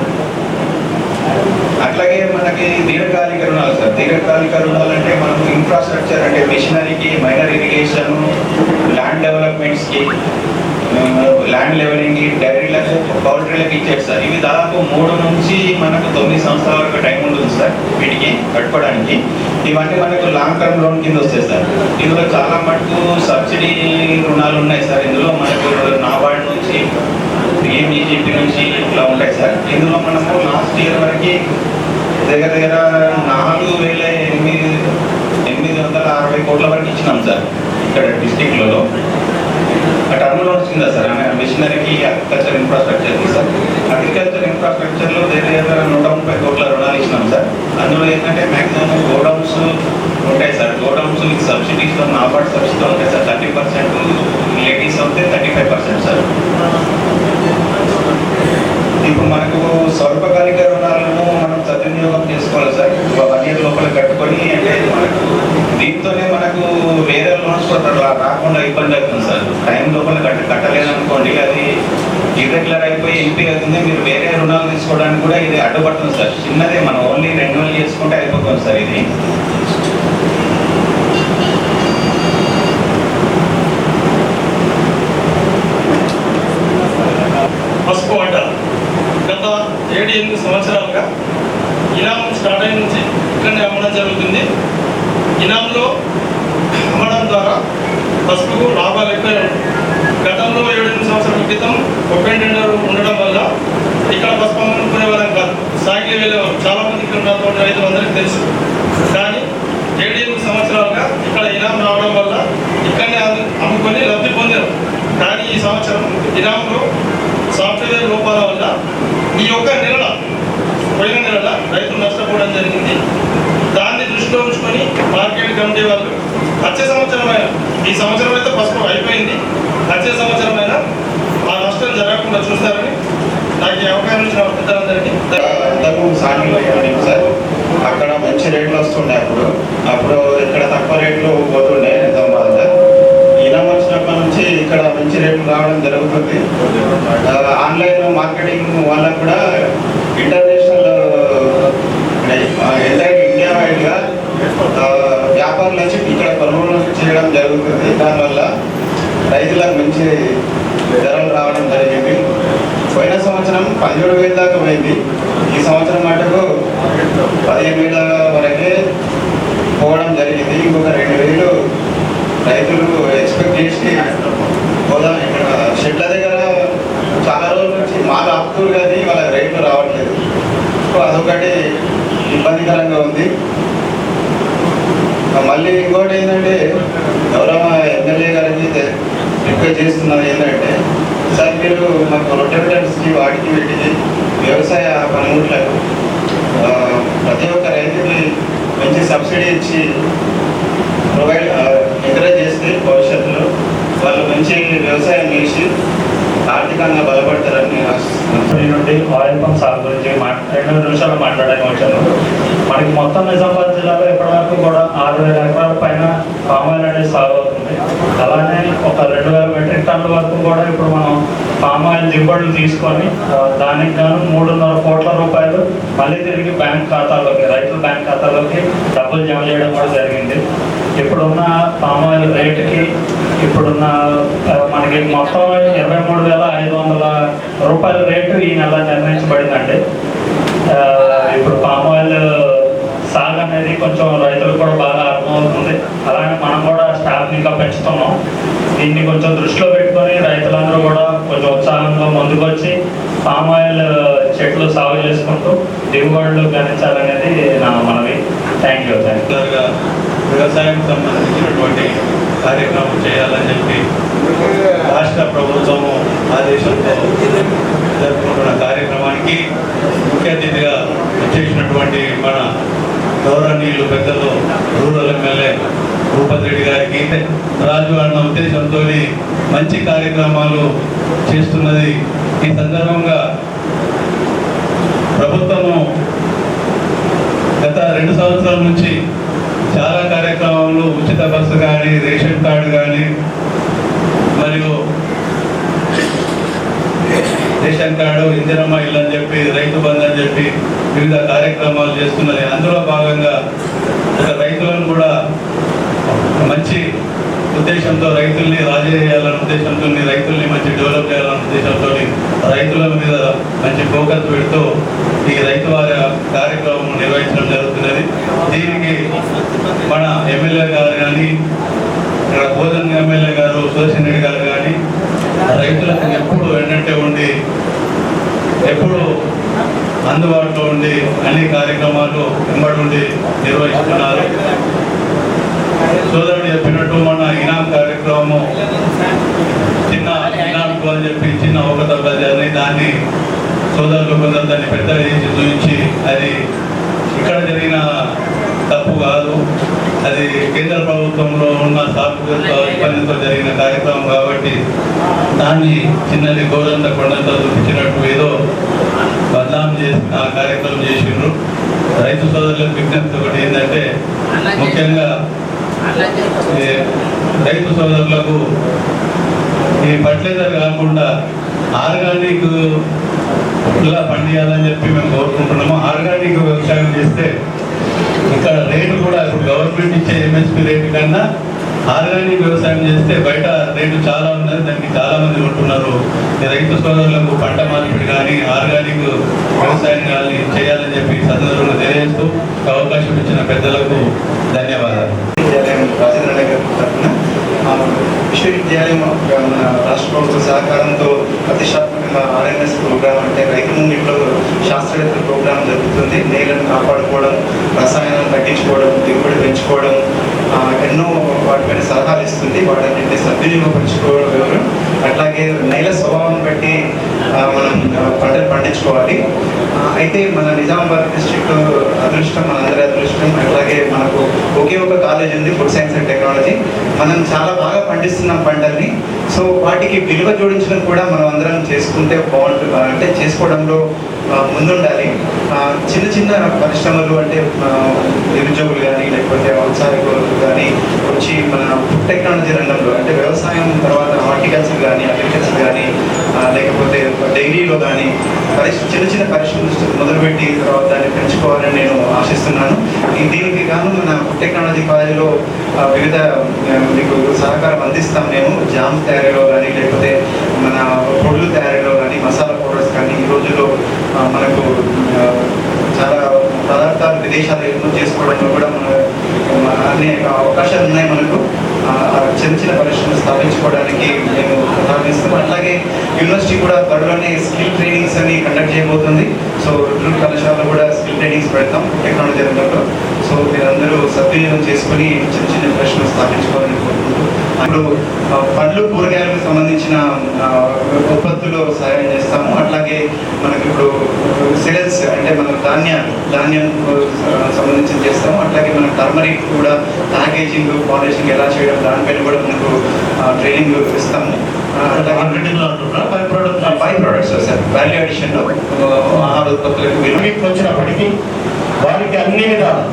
అట్లాగే మనకి దీర్ఘకాలిక రుణాలు సార్. దీర్ఘకాలిక రుణాలు అంటే మనము ఇన్ఫ్రాస్ట్రక్చర్ అంటే మిషనరీకి, మైనర్ ఇరిగేషన్, ల్యాండ్ డెవలప్మెంట్స్కి, ల్యాండ్ లెవెలింగ్కి, డైరీలకు, పౌల్ట్రీలకు ఇచ్చారు సార్. ఇవి దాదాపు 3 నుంచి మనకు 9 సంవత్సరాల వరకు టైం ఉంటుంది సార్ వీటికి కట్టుకోవడానికి. ఇవన్నీ మనకు లాంగ్ టర్మ్ లోన్ కింద వస్తాయి సార్. ఇందులో చాలా మటుకు సబ్సిడీ రుణాలు ఉన్నాయి సార్. ఇందులో మనకు నాబార్డ్ నుంచి, ఈజీపీ నుంచి ఇట్లా ఉంటాయి సార్. ఇందులో మనము లాస్ట్ ఇయర్ వరకు దగ్గర 4,860 కోట్ల వరకు ఇచ్చినాం సార్ ఇక్కడ డిస్టిక్లలో. టర్మ్ లోన్స్ కింద సార్ మిషనరీకి, అగ్రికల్చర్ ఇన్ఫ్రాస్ట్రక్చర్కి సార్. అగ్రికల్చర్ ఇన్ఫ్రాస్ట్రక్చర్లో దగ్గర 130 కోట్ల రుణాలు ఇచ్చినాం సార్. అందులో ఏంటంటే మ్యాక్సిమం గోడౌన్స్ ఉంటాయి సార్. గోడౌన్స్ విత్ సబ్సిడీస్లో నాబార్డ్ సబ్సిడీలో ఉంటాయి సార్. 30%, లేడీస్ అయితే 35% సార్. ఇప్పుడు మనకు స్వల్పకాలిక రుణాలను మనం సద్వినియోగం చేసుకోవాలి సార్. 1 year లోపల కట్టుకొని, అంటే మనకు దీంతోనే మనకు వేరే లోన్స్ కూడా రాకుండా ఇబ్బంది అవుతుంది సార్. టైం లోపల కట్టలేదనుకోండి, అది ఇర్రెగ్యులర్ అయిపోయి ఎంపీ అవుతుంది. మీరు వేరే రుణాలు తీసుకోవడానికి కూడా ఇది అడ్డుపడుతుంది సార్. చిన్నదే, మనం ఓన్లీ రెన్యువల్ చేసుకుంటే అయిపోతుంది సార్. ఇది పసుపు పంట గత 7-8 సంవత్సరాలుగా ఇనాం స్టార్ట్ అయిన నుంచి ఇక్కడనే అమ్మడం జరుగుతుంది. ఇనాంలో అమ్మడం ద్వారా పసుపుకు లాభాలు ఎక్కువ ఉంటాయి. గతంలో 7-8 సంవత్సరాల క్రితం ఓపెన్ టెండర్ ఉండడం వల్ల ఇక్కడ పసుపు అమ్ముకునే వాళ్ళం కాదు, సాగిలి వెళ్ళేవారు. చాలా మంది ఇక్కడ ఉన్న రైతులందరికీ తెలుసు. కానీ 7-8 సంవత్సరాలుగా ఇక్కడ ఇనాం రావడం వల్ల ఇక్కడనే అమ్ముకొని లబ్ధి పొందారు. కానీ ఈ సంవత్సరం ఇనాంలో సాఫ్ట్వేర్ లోపాల వల్ల ఈ యొక్క పోయిన నెల రైతులు నష్టపోవడం జరిగింది. దాన్ని దృష్టిలో ఉంచుకొని మార్కెట్ కమిటీ వాళ్ళు వచ్చే సంవత్సరమైన, ఈ సంవత్సరం అయితే పసుపు అయిపోయింది, వచ్చే సంవత్సరమైనా ఆ నష్టం జరగకుండా చూస్తారని నాకు ఈ అవకాశం ఇచ్చిన పెద్దలందరికీ సాగిలో సార్. అక్కడ మంచి రేట్లు వస్తుండే అప్పుడు ఇక్కడ తక్కువ రేట్లు పోతుండే నిజామాబాద్. ఇనాం వచ్చినప్పటి నుంచి ఇక్కడ మంచి రేట్లు రావడం జరుగుతుంది. ఆన్లైన్ మార్కెటింగ్ వాళ్ళకు కూడా ఇంటర్నేషనల్ ఇండియా వైడ్గా వ్యాపారులు వచ్చి ఇక్కడ కొనుగోలు చేయడం జరుగుతుంది. దానివల్ల రైతులకు మంచి ధరలు రావడం జరిగింది. పోయిన సంవత్సరం 17,000 దాకా పోయింది. ఈ సంవత్సరం మటుకు 15,000 వరకే పోవడం జరిగింది. ఇంకొక 2,000 రైతులు ఎక్స్పెక్ట్ చేసి పోదాం. ఇక్కడ షెడ్ల దగ్గర చాలా రోజుల నుంచి మాలు ఆపుతున్నారు కానీ వాళ్ళ రేట్లు రావట్లేదు. సో అదొకటి ఇబ్బందికరంగా ఉంది. మళ్ళీ ఇంకోటి ఏంటంటే గౌరవ ఎమ్మెల్యే గారికి రిక్వెస్ట్ చేస్తున్నది ఏంటంటే, సార్ మీరు మాకు రొటేటర్స్కి వాటికి వీటికి వ్యవసాయ పనిముట్లకు ప్రతి ఒక్క రైతుకి మంచి సబ్సిడీ ఇచ్చి ఎంకరేజ్ చేస్తే భవిష్యత్తులో వాళ్ళు మంచి వ్యవసాయం చేసి ఆర్థికంగా బలపడతారని నుండి ఆయిల్ పంప్ సాగు గురించి 2 నిమిషాలు మాట్లాడడానికి వచ్చాను. మనకి మొత్తం నిజామాబాద్ జిల్లాలో ఇప్పటివరకు కూడా 6,000 ఎకరాల పైన పామాయిల్ అనేది సాగు అవుతుంది. అలానే ఒక 2,000 మెట్రిక్ టన్నుల వరకు కూడా ఇప్పుడు మనం పామాయిల్ దిగుబడులు తీసుకొని దానికి గాను 3.5 కోట్ల రూపాయలు మళ్ళీ తిరిగి బ్యాంక్ ఖాతాలోకి, రైతుల బ్యాంక్ ఖాతాలోకి డబ్బులు జమ చేయడం కూడా జరిగింది. ఇప్పుడున్న పామాయిల్ రేటుకి ఇప్పుడున్న మనకి మొత్తం 23,500 రూపాయల రేటు ఈ నెల నిర్ణయించబడిందండి. ఇప్పుడు పామాయిల్ సాగు అనేది కొంచెం రైతులకు కూడా బాగా అర్థమవుతుంది. అలానే మనం కూడా స్టాఫ్ ఇంకా పెంచుతున్నాం. దీన్ని కొంచెం దృష్టిలో పెట్టుకొని రైతులందరూ కూడా కొంచెం ఉత్సాహంగా ముందుకొచ్చి పామాయిల్ చెట్లు సాగు చేసుకుంటూ దిగుబడులు గణించాలనేది నా మనవి. Thank you. వ్యవసాయం సంబంధించినటువంటి కార్యక్రమం చేయాలని చెప్పి రాష్ట్ర ప్రభుత్వము ఆదేశంతో జరుపుకుంటున్న కార్యక్రమానికి ముఖ్య అతిథిగా వచ్చేసినటువంటి మన గౌరవనీయులు పెద్దలు రూరల్ ఎమ్మెల్యే భూపతి రెడ్డి గారికి రాజు అన్న ఉద్దేశంతో మంచి కార్యక్రమాలు చేస్తున్నది. ఈ సందర్భంగా ప్రభుత్వము గత 2 సంవత్సరాల నుంచి చాలా కార్యక్రమాలు ఉచిత బస్సు కానీ, రేషన్ కార్డు కానీ, మరియు రేషన్ కార్డు, ఇందిరమ్మ ఇల్లు అని చెప్పి, రైతు బంధు అని చెప్పి వివిధ కార్యక్రమాలు చేస్తున్నది. అందులో భాగంగా రైతులను కూడా మంచి ఉద్దేశంతో, రైతుల్ని రాజీ చేయాలనే ఉద్దేశంతో, రైతుల్ని మంచి డెవలప్ చేయాలనే ఉద్దేశంతో రైతుల మీద మంచి ఫోకస్ పెడుతూ ఈ రైతు వారి కార్యక్రమం నిర్వహించడం జరుగుతున్నది. దీనికి మన ఎమ్మెల్యే గారు కానీ, ఇక్కడ బోధన్ ఎమ్మెల్యే గారు సుదర్శన్ రెడ్డి గారు కానీ రైతులకు ఎప్పుడు వెంటనే ఉండి, ఎప్పుడు అందుబాటులో ఉండి అన్ని కార్యక్రమాలు వెంబడి ఉండి నిర్వహిస్తున్నారు. సోదరుడు చెప్పినట్టు మన ఇనాం కార్యక్రమము చిన్న ఇనాంకు అని చెప్పి చిన్న అవకతవకలని దాన్ని సోదరులు కొందరు దాన్ని పెద్దగా చేసి చూపించి అది ఇక్కడ జరిగిన తప్పు కాదు, అది కేంద్ర ప్రభుత్వంలో ఉన్న సాంస్కృతిక ఇబ్బందితో జరిగిన కార్యక్రమం కాబట్టి దాన్ని చిన్నది గోరంత కొండంత చూపించినట్టు ఏదో బదనాం చేసి ఆ కార్యక్రమం చేసిండ్రు. రైతు సోదరులకు విజ్ఞప్తి ఒకటి ఏంటంటే, ముఖ్యంగా రైతు సోదరులకు ఈ ఫర్టిలైజర్ కాకుండా ఆర్గానిక్ ఇలా పండియాలని చెప్పి మేము కోరుకుంటున్నాము. ఆర్గానిక్ వ్యవసాయం చేస్తే ఇక్కడ రేటు కూడా ఇప్పుడు గవర్నమెంట్ ఇచ్చే ఎంఎస్పి రేటు కన్నా ఆర్గానిక్ వ్యవసాయం చేస్తే బయట రేటు చాలా ఉన్నది, దానికి చాలా మంది ఉంటున్నారు. ఈ రైతు సోదరులకు పంట మార్పిడి కానీ, ఆర్గానిక్ వ్యవసాయం కానీ చేయాలని చెప్పి సందర్భంగా తెలియజేస్తూ అవకాశం ఇచ్చిన పెద్దలకు ధన్యవాదాలు. రాజేంద్ర నగర్ తరఫున విశ్వవిద్యాలయం మన రాష్ట్ర ప్రభుత్వ సహకారంతో ప్రతిష్టాత్మకంగా ఆర్ఎన్ఎస్ ప్రోగ్రాం అంటే రైతు ముంగిట్లో శాస్త్రవేత్తల ప్రోగ్రాం జరుగుతుంది. నేలను కాపాడుకోవడం, రసాయనాలు తగ్గించుకోవడం, దిగుబడి పెంచుకోవడం, ఎన్నో వాటిపైన సలహాలు ఇస్తుంది. వాటిని సద్వినియోగపరచుకోవడం, అట్లాగే నేల స్వభావం బట్టి మనం పంటలు పండించుకోవాలి. అయితే మన నిజామాబాద్ డిస్ట్రిక్ట్ అదృష్టం, మనందరి అదృష్టం. అట్లాగే మనకు ఒకే ఒక కాలేజ్ ఉంది, ఫుడ్ సైన్స్ అండ్ టెక్నాలజీ. మనం చాలా బాగా పండిస్తున్నాం పంటల్ని. సో వాటికి విలువ జోడించడం కూడా మనం అందరం చేసుకుంటే బాగుంటుంది, అంటే చేసుకోవడంలో ముందుండాలి. చిన్న చిన్న పరిశ్రమలు అంటే నిరుద్యోగులు కానీ, లేకపోతే ఔత్సాహికులు కానీ వచ్చి మన ఫుడ్ టెక్నాలజీ రంగంలో అంటే వ్యవసాయం తర్వాత హార్టికల్చర్ కానీ, అగ్రికల్చర్ కానీ, లేకపోతే డైరీలో కానీ చిన్న చిన్న పరిశ్రమలు మొదలుపెట్టి తర్వాత దాన్ని పెంచుకోవాలని నేను ఆశిస్తున్నాను. దీనికి గాను మన ఫుడ్ టెక్నాలజీ కాలేజీలో వివిధ మీకు సహకారం అందిస్తాం మేము. జామ్ తయారీలో కానీ, లేకపోతే మన పొడులు తయారీలో కానీ, మసాలా పౌడర్స్ కానీ. ఈ రోజుల్లో మనకు చాలా పదార్థాలు విదేశాలు ఎగుమతి చేసుకోవడంలో కూడా అనేక అవకాశాలు ఉన్నాయి మనకు. చిన్న చిన్న పరిశ్రమలు స్థాపించుకోవడానికి మేము ప్రారంభిస్తాం. అట్లాగే యూనివర్సిటీ కూడా త్వరలోనే స్కిల్ ట్రైనింగ్స్ అని కండక్ట్ చేయబోతుంది. సో రుద్రూర్ కళాశాలలో కూడా స్కిల్ ట్రైనింగ్స్ పెడతాం టెక్నాలజీ రంగంలో. సో మీరందరూ సద్వినియోగం చేసుకుని చిన్న చిన్న పరిశ్రమలు స్థాపించుకోవాలని కోరుకుంటూ, ఇప్పుడు పండ్లు కూరగాయలకు సంబంధించిన ఉత్పత్తులు సహాయం చేస్తాము. అట్లాగే మనకు ఇప్పుడు సేల్స్ అంటే మనం ధాన్యం సంబంధించి చేస్తాము. అట్లాగే మనం టర్మరిక్ కూడా ప్యాకేజింగ్, పాలిషింగ్ ఎలా చేయడం దానిపైన కూడా మనకు ట్రైనింగ్ ఇస్తాము. బై ప్రొడక్ట్స్ సార్, వాల్యూ అడిషన్లో ఆహార ఉత్పత్తులకు విలువకి వచ్చినప్పటికీ వారికి అన్ని విధాలు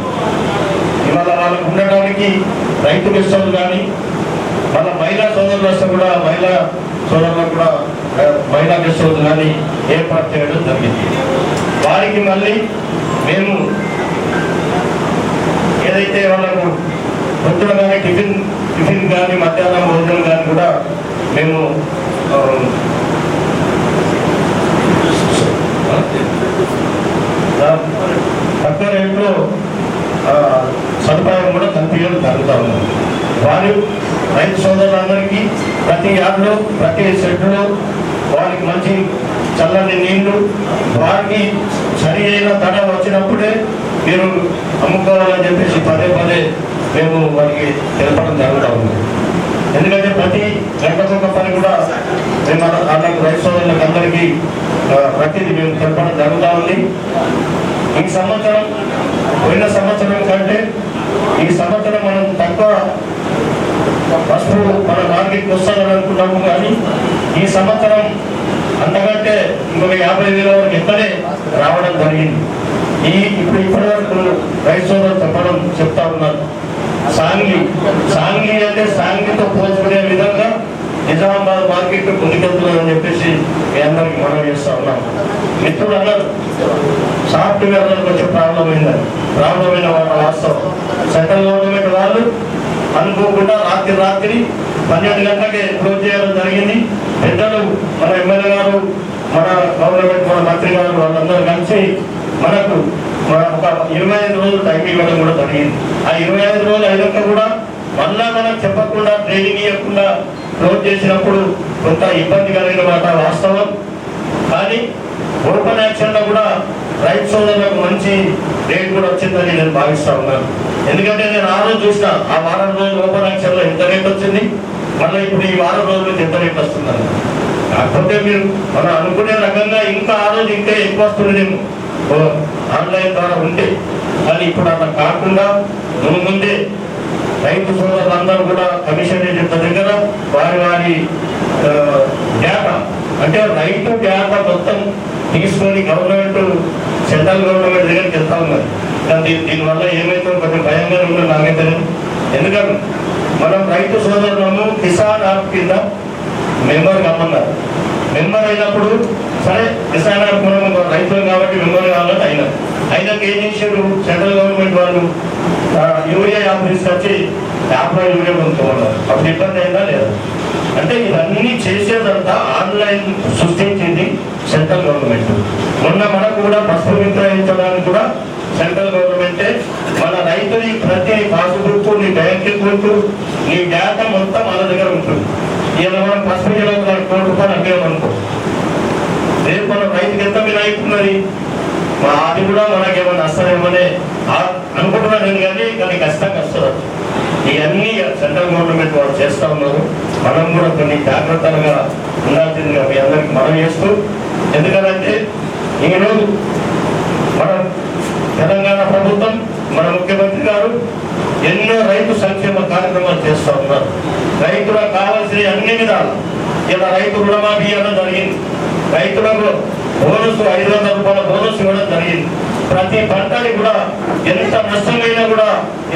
ఇవాళ వాళ్ళకు ఉండడానికి రైతు మిశ్రమలు కానీ, వాళ్ళ మహిళా సోదరులు వస్తే కూడా మహిళా సోదరులకు కూడా మహిళా మిశ్రమలు కానీ ఏర్పాటు చేయడం జరిగింది. వారికి మళ్ళీ మేము ఏదైతే వాళ్ళకు పొద్దున కానీ టిఫిన్ కానీ, మధ్యాహ్నం భోజనం కానీ కూడా మేము తక్కువ రేట్లో సదుపాయం కూడా కల్పించడం జరుగుతూ ఉంది. వారు రైతు సోదరులందరికీ ప్రతి యార్డులో, ప్రతి షెడ్లో వారికి మంచి చల్లని నీళ్లు, వారికి సరి అయిన ధర వచ్చినప్పుడే మీరు అమ్ముకోవాలని చెప్పేసి పదే పదే మేము వారికి తెలపడం జరుగుతూ ఉంది. ఎందుకంటే ప్రతి గంటకొక పని కూడా మేము వాళ్ళకు రైతు సోదరులకు అందరికీ ప్రతిదీ మేము తెలపడం జరుగుతూ ఉంది. ఈ సంవత్సరం పోయిన సంవత్సరం కంటే ఈ సంవత్సరం మనం తక్కువ పసుపు మన మార్కెట్కి వస్తామని అనుకున్నాము, కానీ ఈ సంవత్సరం అంతకంటే ఇంకొక 50,000 వరకు ఎక్కడే రావడం జరిగింది. ఇప్పటివరకు రైతు సోదరులు చెప్తా ఉన్నారు. సాంగ్లీ అంటే సాంగ్లీతో పోల్చుకునే విధంగా నిజామాబాద్ మార్కెట్ ముందుకెళ్తుందని చెప్పేసి మీ అందరికి మనం చేస్తా ఉన్నాం. మిత్రులు అన్నారు సాఫ్ట్వేర్లో కొంచెం ప్రాబ్లం అయిన వాస్తవం. సెంట్రల్ గవర్నమెంట్ వాళ్ళు అనుకోకుండా రాత్రి 12 గంటలకే క్లోజ్ చేయడం జరిగింది. పెద్దలు మన ఎమ్మెల్యే గారు, మన గవర్నమెంట్, మన మంత్రి గారు వాళ్ళందరూ కలిసి మనకు ఒక 25 రోజులు టైం ఇవ్వడం కూడా జరిగింది. ఆ 25 రోజులు అయినాక కూడా మళ్ళా మనకు చెప్పకుండా ట్రైనింగ్ ఇవ్వకుండా క్లోజ్ చేసినప్పుడు కొంత ఇబ్బంది కలిగిన మాట వాస్తవం. కానీ ఓపెన్ యాక్షన్ లో కూడా రైతు సోదరులకు మంచి రేట్ కూడా వచ్చిందని నేను భావిస్తా ఉన్నాను. ఎందుకంటే నేను ఆ రోజు చూసిన ఆ వారం రోజులు ఓపెన్ యాక్షన్ లో ఎంత రేట్ వచ్చింది, మళ్ళీ ఇప్పుడు ఈ వారం రోజులు ఎంత రేట్ వస్తుందని. కాకపోతే మీరు మనం అనుకునే రకంగా ఇంకా ఆ రోజు ఇంకా ఎక్కువ వస్తుంది ఆన్లైన్ ద్వారా ఉంటే. కానీ ఇప్పుడు అలా కాకుండా ముందే రైతు సోదరులందరూ కూడా కమిషన్ ఏజెంట్ల దగ్గర వారి డేటా అంటే రైతు డేటా మొత్తం తీసుకొని గవర్నమెంట్ సెంట్రల్ గవర్నమెంట్ దగ్గరికి వెళ్తా ఉన్నారు. కానీ దీనివల్ల ఏమైతే కొంచెం భయంగా ఉందో నాకైతే. ఎందుకంటే మనం రైతు సోదరులను కిసాన్ యాప్ కింద మెంబర్ కమ్మన్నారు. మెంబర్ అయినప్పుడు సరే కిసాన్ యాప్ మనం రైతులు కాబట్టి మెంబర్ కావాలని అయినాక ఏం చేశారు సెంట్రల్ గవర్నమెంట్ వాళ్ళు యూరియా యాప్ తీసుకొచ్చి యాప్లో యూరియా కొనుక్కోమన్నారు. అప్పుడు ఇబ్బంది అయిందా లేదా? అంటే ఇవన్నీ చేసేదంతా ఆన్లైన్ సృష్టించింది సెంట్రల్ గవర్నమెంట్. మొన్న మనకు కూడా పసుపు విక్రయించడానికి కూడా సెంట్రల్ గవర్నమెంటే మన రైతుని ప్రతి పాస్బుక్, నీ బ్యాంక్ అకౌంట్, నీ డేటా మొత్తం మన దగ్గర ఉంటుంది. ఇలా మనం పసుపు జిల్లాకు ₹1,00,00,000 అమ్మేమనుకో, రేపు మనం రైతుకి ఎంత మీరు అయిపోతున్నది, అది కూడా మనకేమన్నా వస్తుందేమోనే అనుకుంటున్నాను నేను. కానీ కష్టంగా వస్తుంది. ఇవన్నీ సెంట్రల్ గవర్నమెంట్ వాళ్ళు చేస్తూ ఉన్నారు. మనం కూడా కొన్ని జాగ్రత్తలుగా ఉండాల్సిందిగా మీ అందరికి మనం చేస్తూ, ఎందుకంటే ఈరోజు మనం తెలంగాణ ప్రభుత్వం, మన ముఖ్యమంత్రి గారు ఎన్నో రైతు సంక్షేమ కార్యక్రమాలు చేస్తూ ఉన్నారు. రైతులకు కావాల్సిన అన్ని విధాలు ఇలా రైతు రుణమాఫీ ఇవ్వడం జరిగింది. రైతులకు బోనస్ ₹500 బోనస్ ఇవ్వడం జరిగింది. ప్రతి పంటని కూడా ఎంత నష్టమైనా కూడా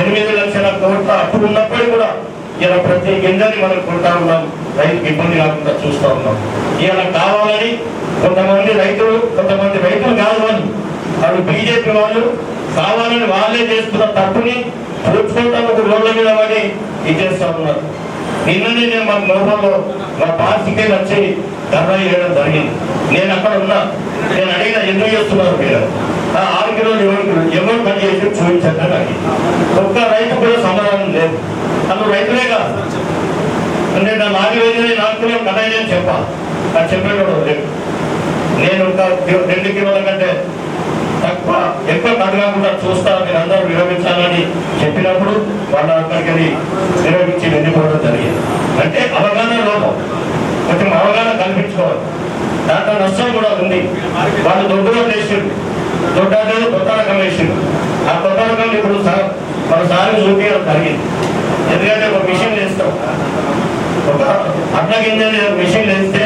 8 లక్షల కోట్ల అప్పు ఉన్నప్పటికీ కూడా ఇలా ప్రతి గింజని మనం కొంటా ఉన్నాం. రైతుకి ఇబ్బంది కాకుండా చూస్తూ ఉన్నాం. ఇలా కావాలని కొంతమంది రైతులు కాదు వాళ్ళు బీజేపీ వాళ్ళు కావాలని వాళ్ళే చేస్తున్న తప్పుని పూడ్చుకుంటాను ఒక రోడ్ల మీద పడి ఇచ్చేస్తా ఉన్నారు. నిన్ననే నేను మా గృహంలో మా పార్టీకే వచ్చి ధర్నా చేయడం జరిగింది. నేను అక్కడ ఉన్నా. నేను అడిగిన ఎందుకు చేస్తున్నారు మీరు? 6 కిలోలు ఎవరు పని చేసి చూపించండి నాకు. ఒక్క రైతు కూడా సమాధానం లేదు. అసలు రైతులే కాదు అంటే నా 4 కిలోలు కట్టాయని చెప్పాలి. అది చెప్పేటప్పుడు లేదు. నేను ఒక 2 కిలోల కంటే ఎక్కువ కడగకుండా చూస్తా, మీరు అందరూ విరమించాలని చెప్పినప్పుడు వాళ్ళ అక్కడికి విరమించి వెళ్ళిపోవడం జరిగింది. అంటే అవగాహన లోపం, కొంచెం అవగాహన కల్పించుకోవాలి. దాంట్లో నష్టం కూడా ఉంది. వాళ్ళు దొడ్డుగా వేసిండు, దొడ్డలేదు కొత్త రకం వేసిండు. ఆ కొత్త రకం ఇప్పుడు మన సారి చూపించడం జరిగింది. ఎందుకంటే ఒక మిషన్ వేస్తాం, ఒక అడ్డ గింజని మిషన్ వేస్తే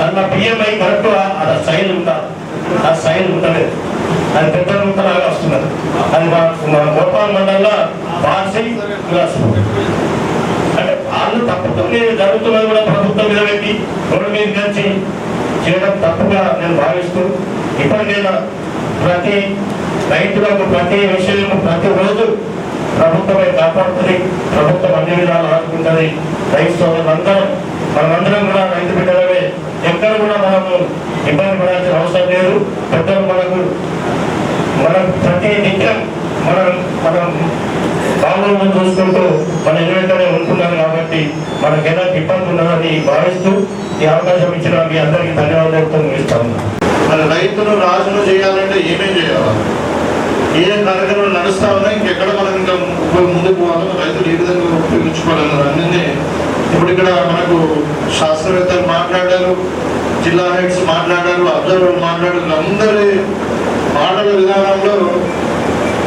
దాంట్లో బియ్యం కరెక్ట్ అది సైజు ఉంటారు. ఆ సైజు ఉండలేదు, అది పెద్ద ముక్కలాగా వస్తున్నది. అది మన గోపాల్ మండలంలో బార్సి అంటే వాళ్ళు తప్పుతో జరుగుతున్నది కూడా ప్రభుత్వం మీద పెట్టి రోడ్డు మీద కలిసి చేయడం తప్పుగా నేను భావిస్తూ, ఇప్పటికైనా ప్రతి రైతులకు ప్రతి విషయం ప్రతిరోజు ప్రభుత్వమే కాపాడుతుంది. ప్రభుత్వం అన్ని విధాలు ఆదుకుంటుంది. రైతు సోదరులందరం మనమందరం కూడా రైతు బిడ్డలమే. ఎక్కడ కూడా మనము ఇబ్బంది పడాల్సిన అవసరం లేదు. పెద్దలు మనం ప్రతి నిత్యం మనం బాగుందని చూసుకుంటూ మన ఎన్నికనే ఉంటున్నారు కాబట్టి మనకు ఎలాంటి ఇబ్బంది ఉన్నదని భావిస్తూ ఈ అవకాశం ఇచ్చిన మీ అందరికీ ధన్యవాదాలతో ముగిస్తాము. మన రైతును రాజును చేయాలంటే ఏమేం చేయాలి, ఏ కార్యక్రమాలు నడుస్తా ఉన్నాయి, ఇంకెక్కడ మనం ఇంకా ముందుకు పోవాలి, రైతులు ఏ విధంగా ఉపయోగించుకోవాలన్నారు అన్నీ ఇప్పుడు ఇక్కడ మనకు శాస్త్రవేత్తలు మాట్లాడారు, జిల్లా హెడ్స్ మాట్లాడారు, అబ్జర్వర్లు మాట్లాడారు. అందరి మాటల విధానంలో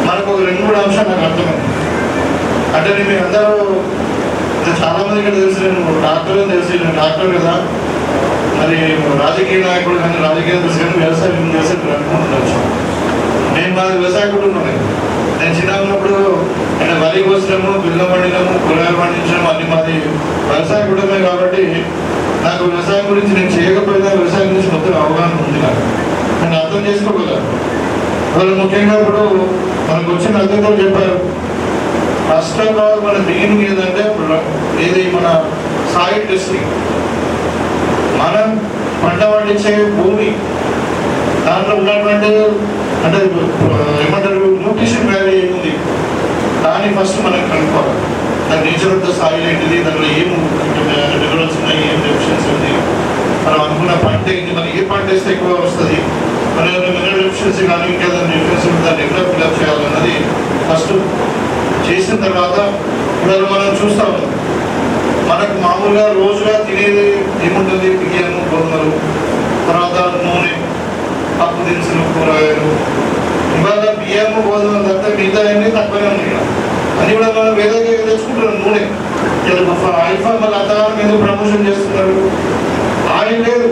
మనకు ఒక 2-3 అంశాలు నాకు అర్థమైంది. అంటే మీరు అందరూ చాలా మంది ఇక్కడ తెలుసు, నేను డాక్టర్ తెలుసు, నేను డాక్టర్ కదా, మరి రాజకీయ నాయకుడు కానీ రాజకీయ తెలుసు కానీ వ్యవసాయం చేసి అనుకుంటున్నాను. నేను మాది వ్యవసాయ కుటుంబమే. నేను చిన్న ఉన్నప్పుడు అంటే వరి కోసడము, బిల్లం వండినము, కూరగాయలు పండించడం అన్ని మాది వ్యవసాయ కుటుంబమే. కాబట్టి నాకు వ్యవసాయం గురించి నేను చేయకపోయినా వ్యవసాయం గురించి మొత్తం అవగాహన ఉంది. నేను అర్థం చేసుకోగలను. వాళ్ళు ముఖ్యంగా ఇప్పుడు మనకు వచ్చిన అతిథులు చెప్పారు, ఫస్ట్ ఆఫ్ ఆల్ మన బిగినింగ్ ఏంటంటే ఇది మన సాయిల్ టెస్టింగ్. మనం పంట పండించే భూమి దాంట్లో ఉన్నటువంటి అంటే ఏమంటారు న్యూట్రిషన్ వాల్యూ ఏముంది దాన్ని ఫస్ట్ మనం కనుక్కోవాలి. దాని నేచర్ ఆఫ్ ద సాయిల్ ఏంటిది, దాంట్లో ఏం మినరల్స్ ఉన్నాయి, ఏం డెఫిషియన్సీ ఉంది, మనం అనుకున్న పంట ఏంటి, మనం ఏ పంట వేస్తే ఎక్కువ వస్తుంది, మన మినరల్ డెఫిషియన్సీ కానీ ఇంకేదైనా డెఫిషియన్సీ ఉంటే దాన్ని ఎట్లా ఫిల్అప్ చేయాలన్నది ఫస్ట్ చేసిన తర్వాత ఇవాళ మనం చూస్తాము. మనకు మామూలుగా రోజుగా తినేది ఏముంటుంది, బియ్యము, గోధుమలు, తర్వాత నూనె, పప్పు దినుసులు, కూరగాయలు. ఇవాళ బియ్యము, గోధుమలు తప్ప మిగతా అన్నీ తక్కువనే ఉన్నాయి. అది కూడా మనం వేరే తెచ్చుకుంటున్నాం. నూనె ఆయిల్ ఫామ్ మళ్ళీ అంతగానం ఎందుకు ప్రమోషన్ చేస్తున్నారు? ఆయిల్ లేదు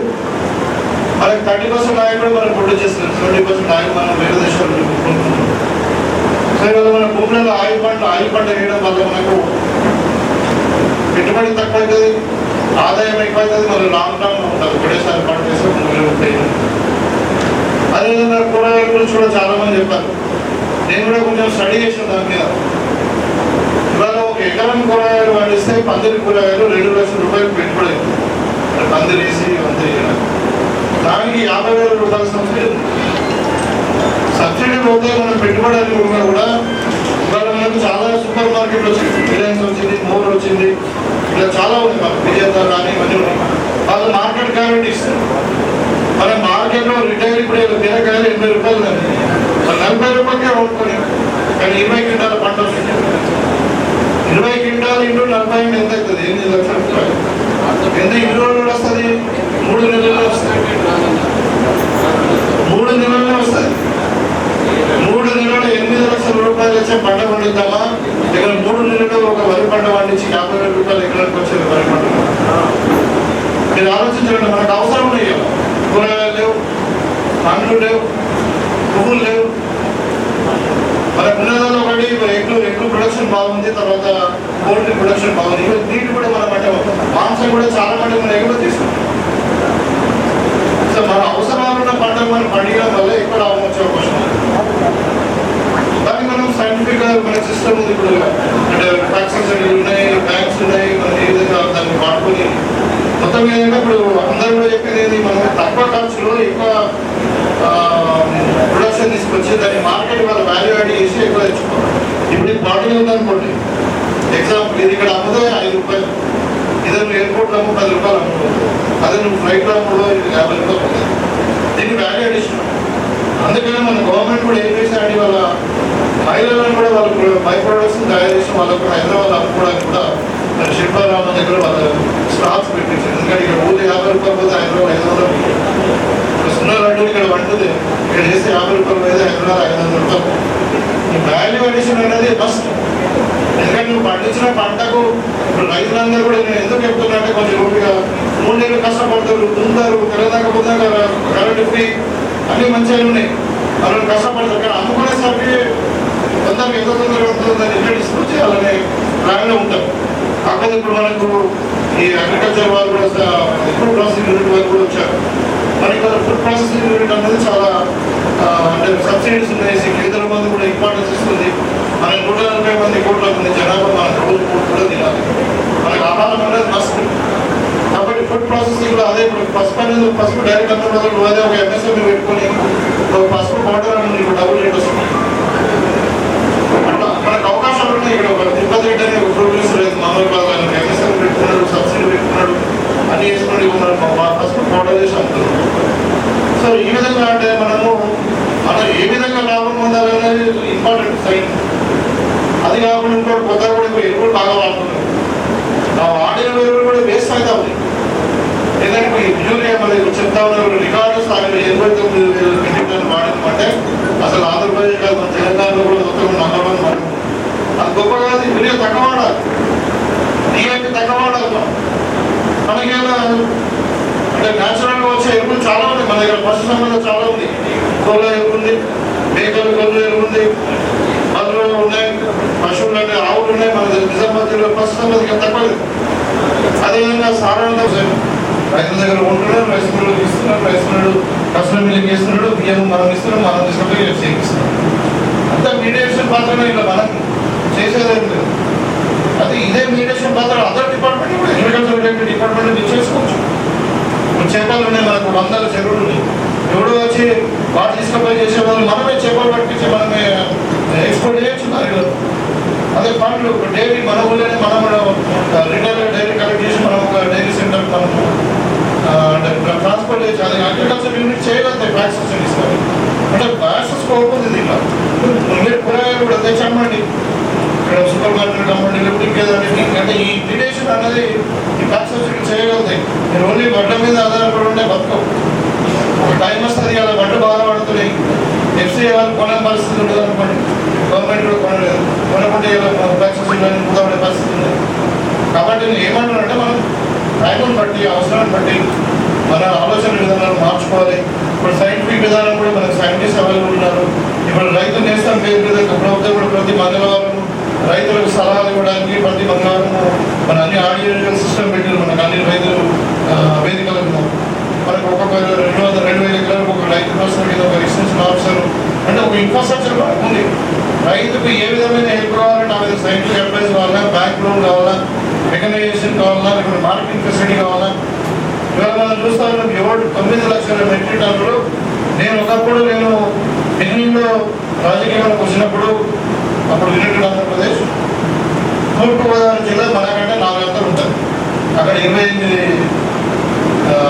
మనకి. 30% ఆయిల్ కూడా మనం ప్రొడ్యూస్ చేస్తున్నాం, 70% ఆయిల్ మనం వేరే దేశాల్లో కొనుక్కుంటున్నాం. సో ఇవాళ మన భూములలో ఆయిల్ పంట వేయడం వల్ల మనకు పెట్టుబడి తక్కువ అవుతుంది, ఆదాయం ఎక్కువ అవుతుంది, మనం లాంగ్ టర్మ్ ఉంటుంది. ఒకటేసారి పంట చేస్తే భూములు ఉంటాయి. అదేవిధంగా కూరగాయల గురించి కూడా చాలా మంది చెప్పారు. నేను కూడా కొంచెం స్టడీ చేసిన దాని మీద. ఇవాళ ఒక ఎకరం కూరగాయలు పండిస్తే పందిరి కూరగాయలు 2 లక్షల రూపాయలు పెట్టుబడి అవుతుంది. పందిరి వేసి అంతే దానికి 50,000 రూపాయల సబ్సిడీ ఉంది. సబ్సిడీ పోతే మనం పెట్టుబడి అనుకున్నా కూడా ఇవాళ మనకు చాలా సూపర్ మార్కెట్లు వచ్చింది, రిలయన్స్ వచ్చింది, మోర్ వచ్చింది, ఇలా చాలా ఉంది. మనకు విజేత కానీ ఇవన్నీ ఉన్నాయి. వాళ్ళు మార్కెట్ గ్యారెంటీ ఇస్తారు. మన మార్కెట్లో రిటైల్ ఇప్పుడు బీరకాయలు 80 రూపాయలు కానీ 40 రూపాయలకే అమ్ముకొని, కానీ 20 క్వింటాల పంట వస్తుంది. 20 క్వింటాలు ఇంటూ 40 ఎంత అవుతుంది? 8 లక్షల రూపాయలు. ఎంత 2 రోజులు వస్తుంది? 3 నెలల్లో వస్తుంది. 3 నెలల్లో వస్తుంది. 3 నెలలు 8 లక్షల రూపాయలు వచ్చే పంట పండిద్దామా, ఇక్కడ 3 నెలలు ఒక వరి పంట పండించి 50,000 రూపాయలు ఎకరానికి వచ్చేది వరి పంట. మీరు ఆలోచించండి, మనకు అవసరం ఉన్నాయి. కూరగాయలు లేవు, పండ్లు లేవు, పువ్వులు లేవు. మనకు ఉన్నదాల్లో ఒకటి ఎగ్లు ప్రొడక్షన్ బాగుంది, తర్వాత పోల్ట్రీ ప్రొడక్షన్ బాగుంది. నీటి కూడా మనం అంటే మాంసం కూడా చాలా మంది మనం ఎగువ తీసుకుంటాం. సో మన అవసరాలు ఉన్న పంటలు మనం పండించడం వల్ల ఎక్కువ లాభం వచ్చే అవకాశం ఉంది. దానికి మనం సైంటిఫిక్గా మన సిస్టమ్ ఉంది. ఇప్పుడు అంటే ట్యాక్సెస్ ఉన్నాయి, బ్యాంక్స్ ఉన్నాయి, మనం ఏ విధంగా దాన్ని వాడుకొని మొత్తం ఏంటంటే ఇప్పుడు అందరూ కూడా చెప్పేది మనం తక్కువ ఖర్చులో ఎక్కువ ప్రొడక్షన్ తీసుకొచ్చి దాన్ని మార్కెట్ వాళ్ళ వాల్యూ యాడ్ చేసి ఎక్కువ తెచ్చుకోవాలి. ఇప్పుడు ఈ బాటిల్ ఉందనుకోండి, ఎగ్జాంపుల్ ఇది ఇక్కడ అమ్ముదే 5 రూపాయలు, ఇదే నువ్వు ఎయిర్పోర్ట్లో అమ్ము 10 రూపాయలు అమ్ముకోవచ్చు, అదే నువ్వు ఫ్లైట్లో అమ్ముడు 50 రూపాయలు అవుతుంది. దీనికి వాల్యూ అడిషన్. అందుకని మన గవర్నమెంట్ కూడా ఏం చేశారంటే వాళ్ళ మహిళలను కూడా వాళ్ళు బై ప్రొడక్ట్స్ తయారు చేసి వాళ్ళకు హైదరాబాద్ అమ్ముకోవడానికి కూడా శిల్పారామ దగ్గర వాళ్ళ స్టాక్స్ పెట్టించారు. ఎందుకంటే ఇక్కడ ఊళ్ళో 50 రూపాయలు పోతే హైదరాబాద్ 500. సున్నారు అంటూ ఇక్కడ వండుతుంది, ఇక్కడ చేస్తే 50 రూపాయలు పోతే హైదరాబాద్ 500 రూపాయలు. ఈ వాల్యూ అడిషన్ అనేది మస్ట్. ఎందుకంటే నువ్వు పండించిన పంటకు ఇప్పుడు రైతులందరూ కూడా నేను ఎందుకు చెప్తున్నా అంటే కొంచెం ఓపిక 3 నెలలు కష్టపడతారు, దుంతారు, తెల్లదాకా కరెంటు ఫ్రీ అన్నీ మంచిగా ఉన్నాయి, వాళ్ళు కష్టపడతారు. కానీ అమ్ముకునేసరికి తొందరగా ఎంత తొందరగా ఉంటుందని ఎక్కడ డిస్ప్యూట్ చేయాలనే ప్లాన్లో ఉంటాం. కాకపోతే ఇప్పుడు మనకు ఈ అగ్రికల్చర్ వాళ్ళు కూడా ఫుడ్ ప్రాసెసింగ్ యూనిట్ వాళ్ళు కూడా వచ్చారు. మనకి ఫుడ్ ప్రాసెసింగ్ యూనిట్ అనేది చాలా అంటే సబ్సిడీస్ ఉన్నాయి. కేంద్ర మంది కూడా ఇంపార్టెన్స్ ఇస్తుంది. మన 140 మంది కోట్ల మంది జనాభా మన రోజు కూడా తినాలి. మనకి ఆహారం అనేది మస్ట్. కాబట్టి ఫుడ్ ప్రాసెసింగ్ లో అదే ఇప్పుడు పసుపు డైరెక్ట్ అన్న నువ్వు అదే ఒక ఎంఎస్ఎంఈ పెట్టుకొని ఒక పసుపు పౌడర్ అని నీకు డబుల్ రేట్ వస్తుంది. అట్లా మనకు అవకాశాలు ఉన్నాయి. ఇక్కడ ఒక తిరుపతి రేట్ అనేది ఒక ప్రొడ్యూస్ లేదు, మామూలు బాగా ఎంఎస్ఎంఈ పెట్టుకున్నాడు, సబ్సిడీ పెట్టుకున్నాడు, అన్ని వేసుకుని పసుపు పౌడర్ చేసి అమ్ముతున్నాడు. సో ఈ విధంగా అంటే మనం ఏ విధంగా లాభం పొందాలనేది ఇంపార్టెంట్ సైన్. అది కాకుండా ఇంకోటి కొత్తగా కూడా ఇప్పుడు ఎరువులు బాగా వాడుతున్నాం. ఆ వాడిన ఎరువులు కూడా వేస్ట్ అవుతా ఉంది. ఎందుకంటే యూరియా మన చెప్తా ఉన్నారు రికార్డు స్థాయిలో 89,000 మెట్రిక్ టన్ను వాడిందంటే అసలు ఆంధ్రప్రదేశ్ కాదు మన తెలంగాణలో కూడా మొత్తం నంబర్ 1 వాడు. అది గొప్ప కాదు. యూరియా తక్కువ వాడాలి, డిఏపి తక్కువ వాడాలి. మనకి అంటే న్యాచురల్గా వచ్చే ఎరువులు చాలా ఉన్నాయి మన దగ్గర. పశు సంబంధం చాలా ఉంది, కోళ్ళ ఎరువు ఉంది, మేకలు గొర్రెలు ఉంది, అందులో ఉన్నాయి, పశువులు అంటే ఆవులు ఉన్నాయి. మన నిజామాబాద్ జిల్లా ప్రస్తుతం అది తక్కువ. అదేవిధంగా సాధారణ రైతుల దగ్గర ఉంటున్నారు, రైస్ మిల్లు ఇస్తున్నారు, రైస్ మిల్లు కస్టమర్ మిల్లింగ్ చేస్తున్నాడు, బియ్యం మనం ఇస్తున్నాం, మనం తీసుకుంటే చేయిస్తున్నాం. అంతా మీడియేషన్ పాత్రనే, ఇలా మనం చేసేదేం లేదు. అది ఇదే మీడియేషన్ పాత్ర అదర్ డిపార్ట్మెంట్ కూడా అగ్రికల్చర్ రిలేటెడ్ డిపార్ట్మెంట్ మీరు చేసుకోవచ్చు. ఇప్పుడు చేపలు ఉన్నాయి, మనకు 100 చెరువులు ఉన్నాయి. ఎవడో వచ్చి వాటి తీసుకొని చేసే వాళ్ళు మనమే చేపలు పట్టించి మనమే ఎక్స్పోర్ట్ చేయొచ్చు. అదే పండ్లు డైరీ మన ఊళ్ళోనే మనం రిటైల్ డైరీ కలెక్ట్ చేసి మనం ఒక డైరీ సెంటర్ మనం ట్రాన్స్పోర్ట్ చేసి అది అగ్రికల్చర్ యూనిట్ చేయగలుగుతాయి. వ్యాక్సిన్ ఇస్తారు అంటే వ్యాక్సిన్ స్కోప్ ఉంది దీంట్లో. మీరు కూరగాయలు కూడా తెచ్చమ్మండి, ఇక్కడ సూపర్ మార్కెట్ అమ్మండి, లేకపోతే ఇంకేదండి. అంటే ఈ రిలేషన్ అనేది ఈ వ్యాక్సిన్ చేయగలుగుతాయి. మీరు ఓన్లీ వడ్ల మీద ఆధారపడి ఉంటే బతుకవు. ఒక టైం వస్తుంది కదా, వడ్లు బాగా పడుతున్నాయి, ఎఫ్సీ వాళ్ళు కొనే పరిస్థితి ఉండదు అనుకోండి, గవర్నమెంట్ కూడా కొనలేదు, కొనకుంటే వ్యాక్సిన్ మూడబడే పరిస్థితి ఉంది. కాబట్టి నేను ఏమంటున్నానంటే మనం టైంని బట్టి అవసరాన్ని బట్టి మన ఆలోచన విధానాలు మార్చుకోవాలి. ఇప్పుడు సైంటిఫిక్ విధానం కూడా మనకు సైంటిస్ట్ అవైలబుల్ ఉన్నారు. ఇప్పుడు రైతు నేస్తం పేరు మీద ప్రభుత్వం కూడా ప్రతి మంగళవారం రైతులకు సలహాలు ఇవ్వడానికి ప్రతి మంగళవారం మన అన్ని ఆడియో సిస్టమ్ పెట్టారు. మనకు అన్ని రైతులు వేదికలకు మనకు ఒక్కొక్క 2,000 ఎకరాలకు ఒక రైతు కోసం ఒక ఎక్స్టెన్షన్ ఆఫీసర్ అంటే ఒక ఇన్ఫ్రాస్ట్రక్చర్ మనకు ఉంది. రైతుకు ఏ విధమైన హెల్ప్ కావాలంటే ఆ విధంగా సైంటిఫిక్ అడ్వైస్ కావాలా, బ్యాంక్ లోన్ కావాలా, మెకనైజేషన్ కావాలా, లేకపోతే మార్కెటింగ్ ఫెసిలిటీ కావాలా. ఇవాళ మనం చూస్తా ఉన్నాం 9 లక్షల మెట్రిక్ టన్నులు. నేను ఒకప్పుడు బిగినింగ్లో రాజకీయాలకు వచ్చినప్పుడు అప్పుడు యునైటెడ్ ఆంధ్రప్రదేశ్ తూర్పుగోదావరి జిల్లా మనకంటే 4 గంటలు ఉంటుంది. అక్కడ 28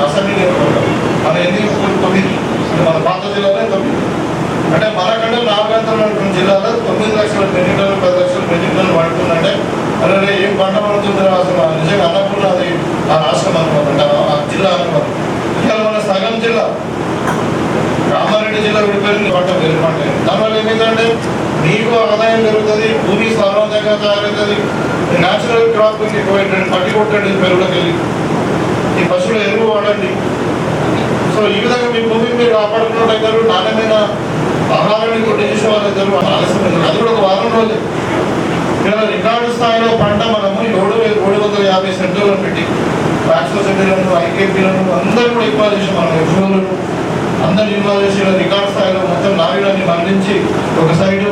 అసెంబ్లీ నియోజకవర్గాలు, మన ఎన్ని 9, మన పాత జిల్లాలో 9. అంటే మనకంటే 4 గంటలు ఉన్నటువంటి జిల్లాలో 9 లక్షల మెట్రిక్ టన్నులు 10 లక్షల మెట్రిక్ టన్నులు పడుతుందంటే అలాగే ఏం పంట పడుతుందో అసలు నిజంగా అన్నపూర్ణ అది ఆ రాష్ట్రం అనుకోవాలంటే ఆ జిల్లా అనుకోవాలి. ఇవాళ మన సగం జిల్లా రామారెడ్డి జిల్లా విడిపోయింది పంట వేరు పంట. దానివల్ల ఏమైందంటే నీకు ఆదాయం పెరుగుతుంది, భూమి సార్వత్రికంగా తయారవుతుంది, న్యాచురల్ క్రాప్ పట్టి కొట్టండి పెరుగులోకి వెళ్ళి, ఈ పశువుల ఎరువు వాడండి. సో ఈ విధంగా మీ భూమిని మీరు కాపాడుకున్నట్టు నాణ్యమైన ఆహారాన్ని కొట్టి చేసే వాళ్ళిద్దరు ఆలస్యం. అది కూడా ఒక వారం రోజులు. ఇలా రికార్డు స్థాయిలో పంట మనము 7,750 సెంటర్లను పెట్టి వ్యాక్సిన్ సెంటర్లను, ఐకేపీలను అందరూ కూడా ఇన్వాల్వ్ చేసి మనం ఎఫ్ఓలను అందరూ ఇన్వాల్వ్ చేసి రికార్డు స్థాయిలో మొత్తం నాయుడాన్ని మరణించి ఒక సైడు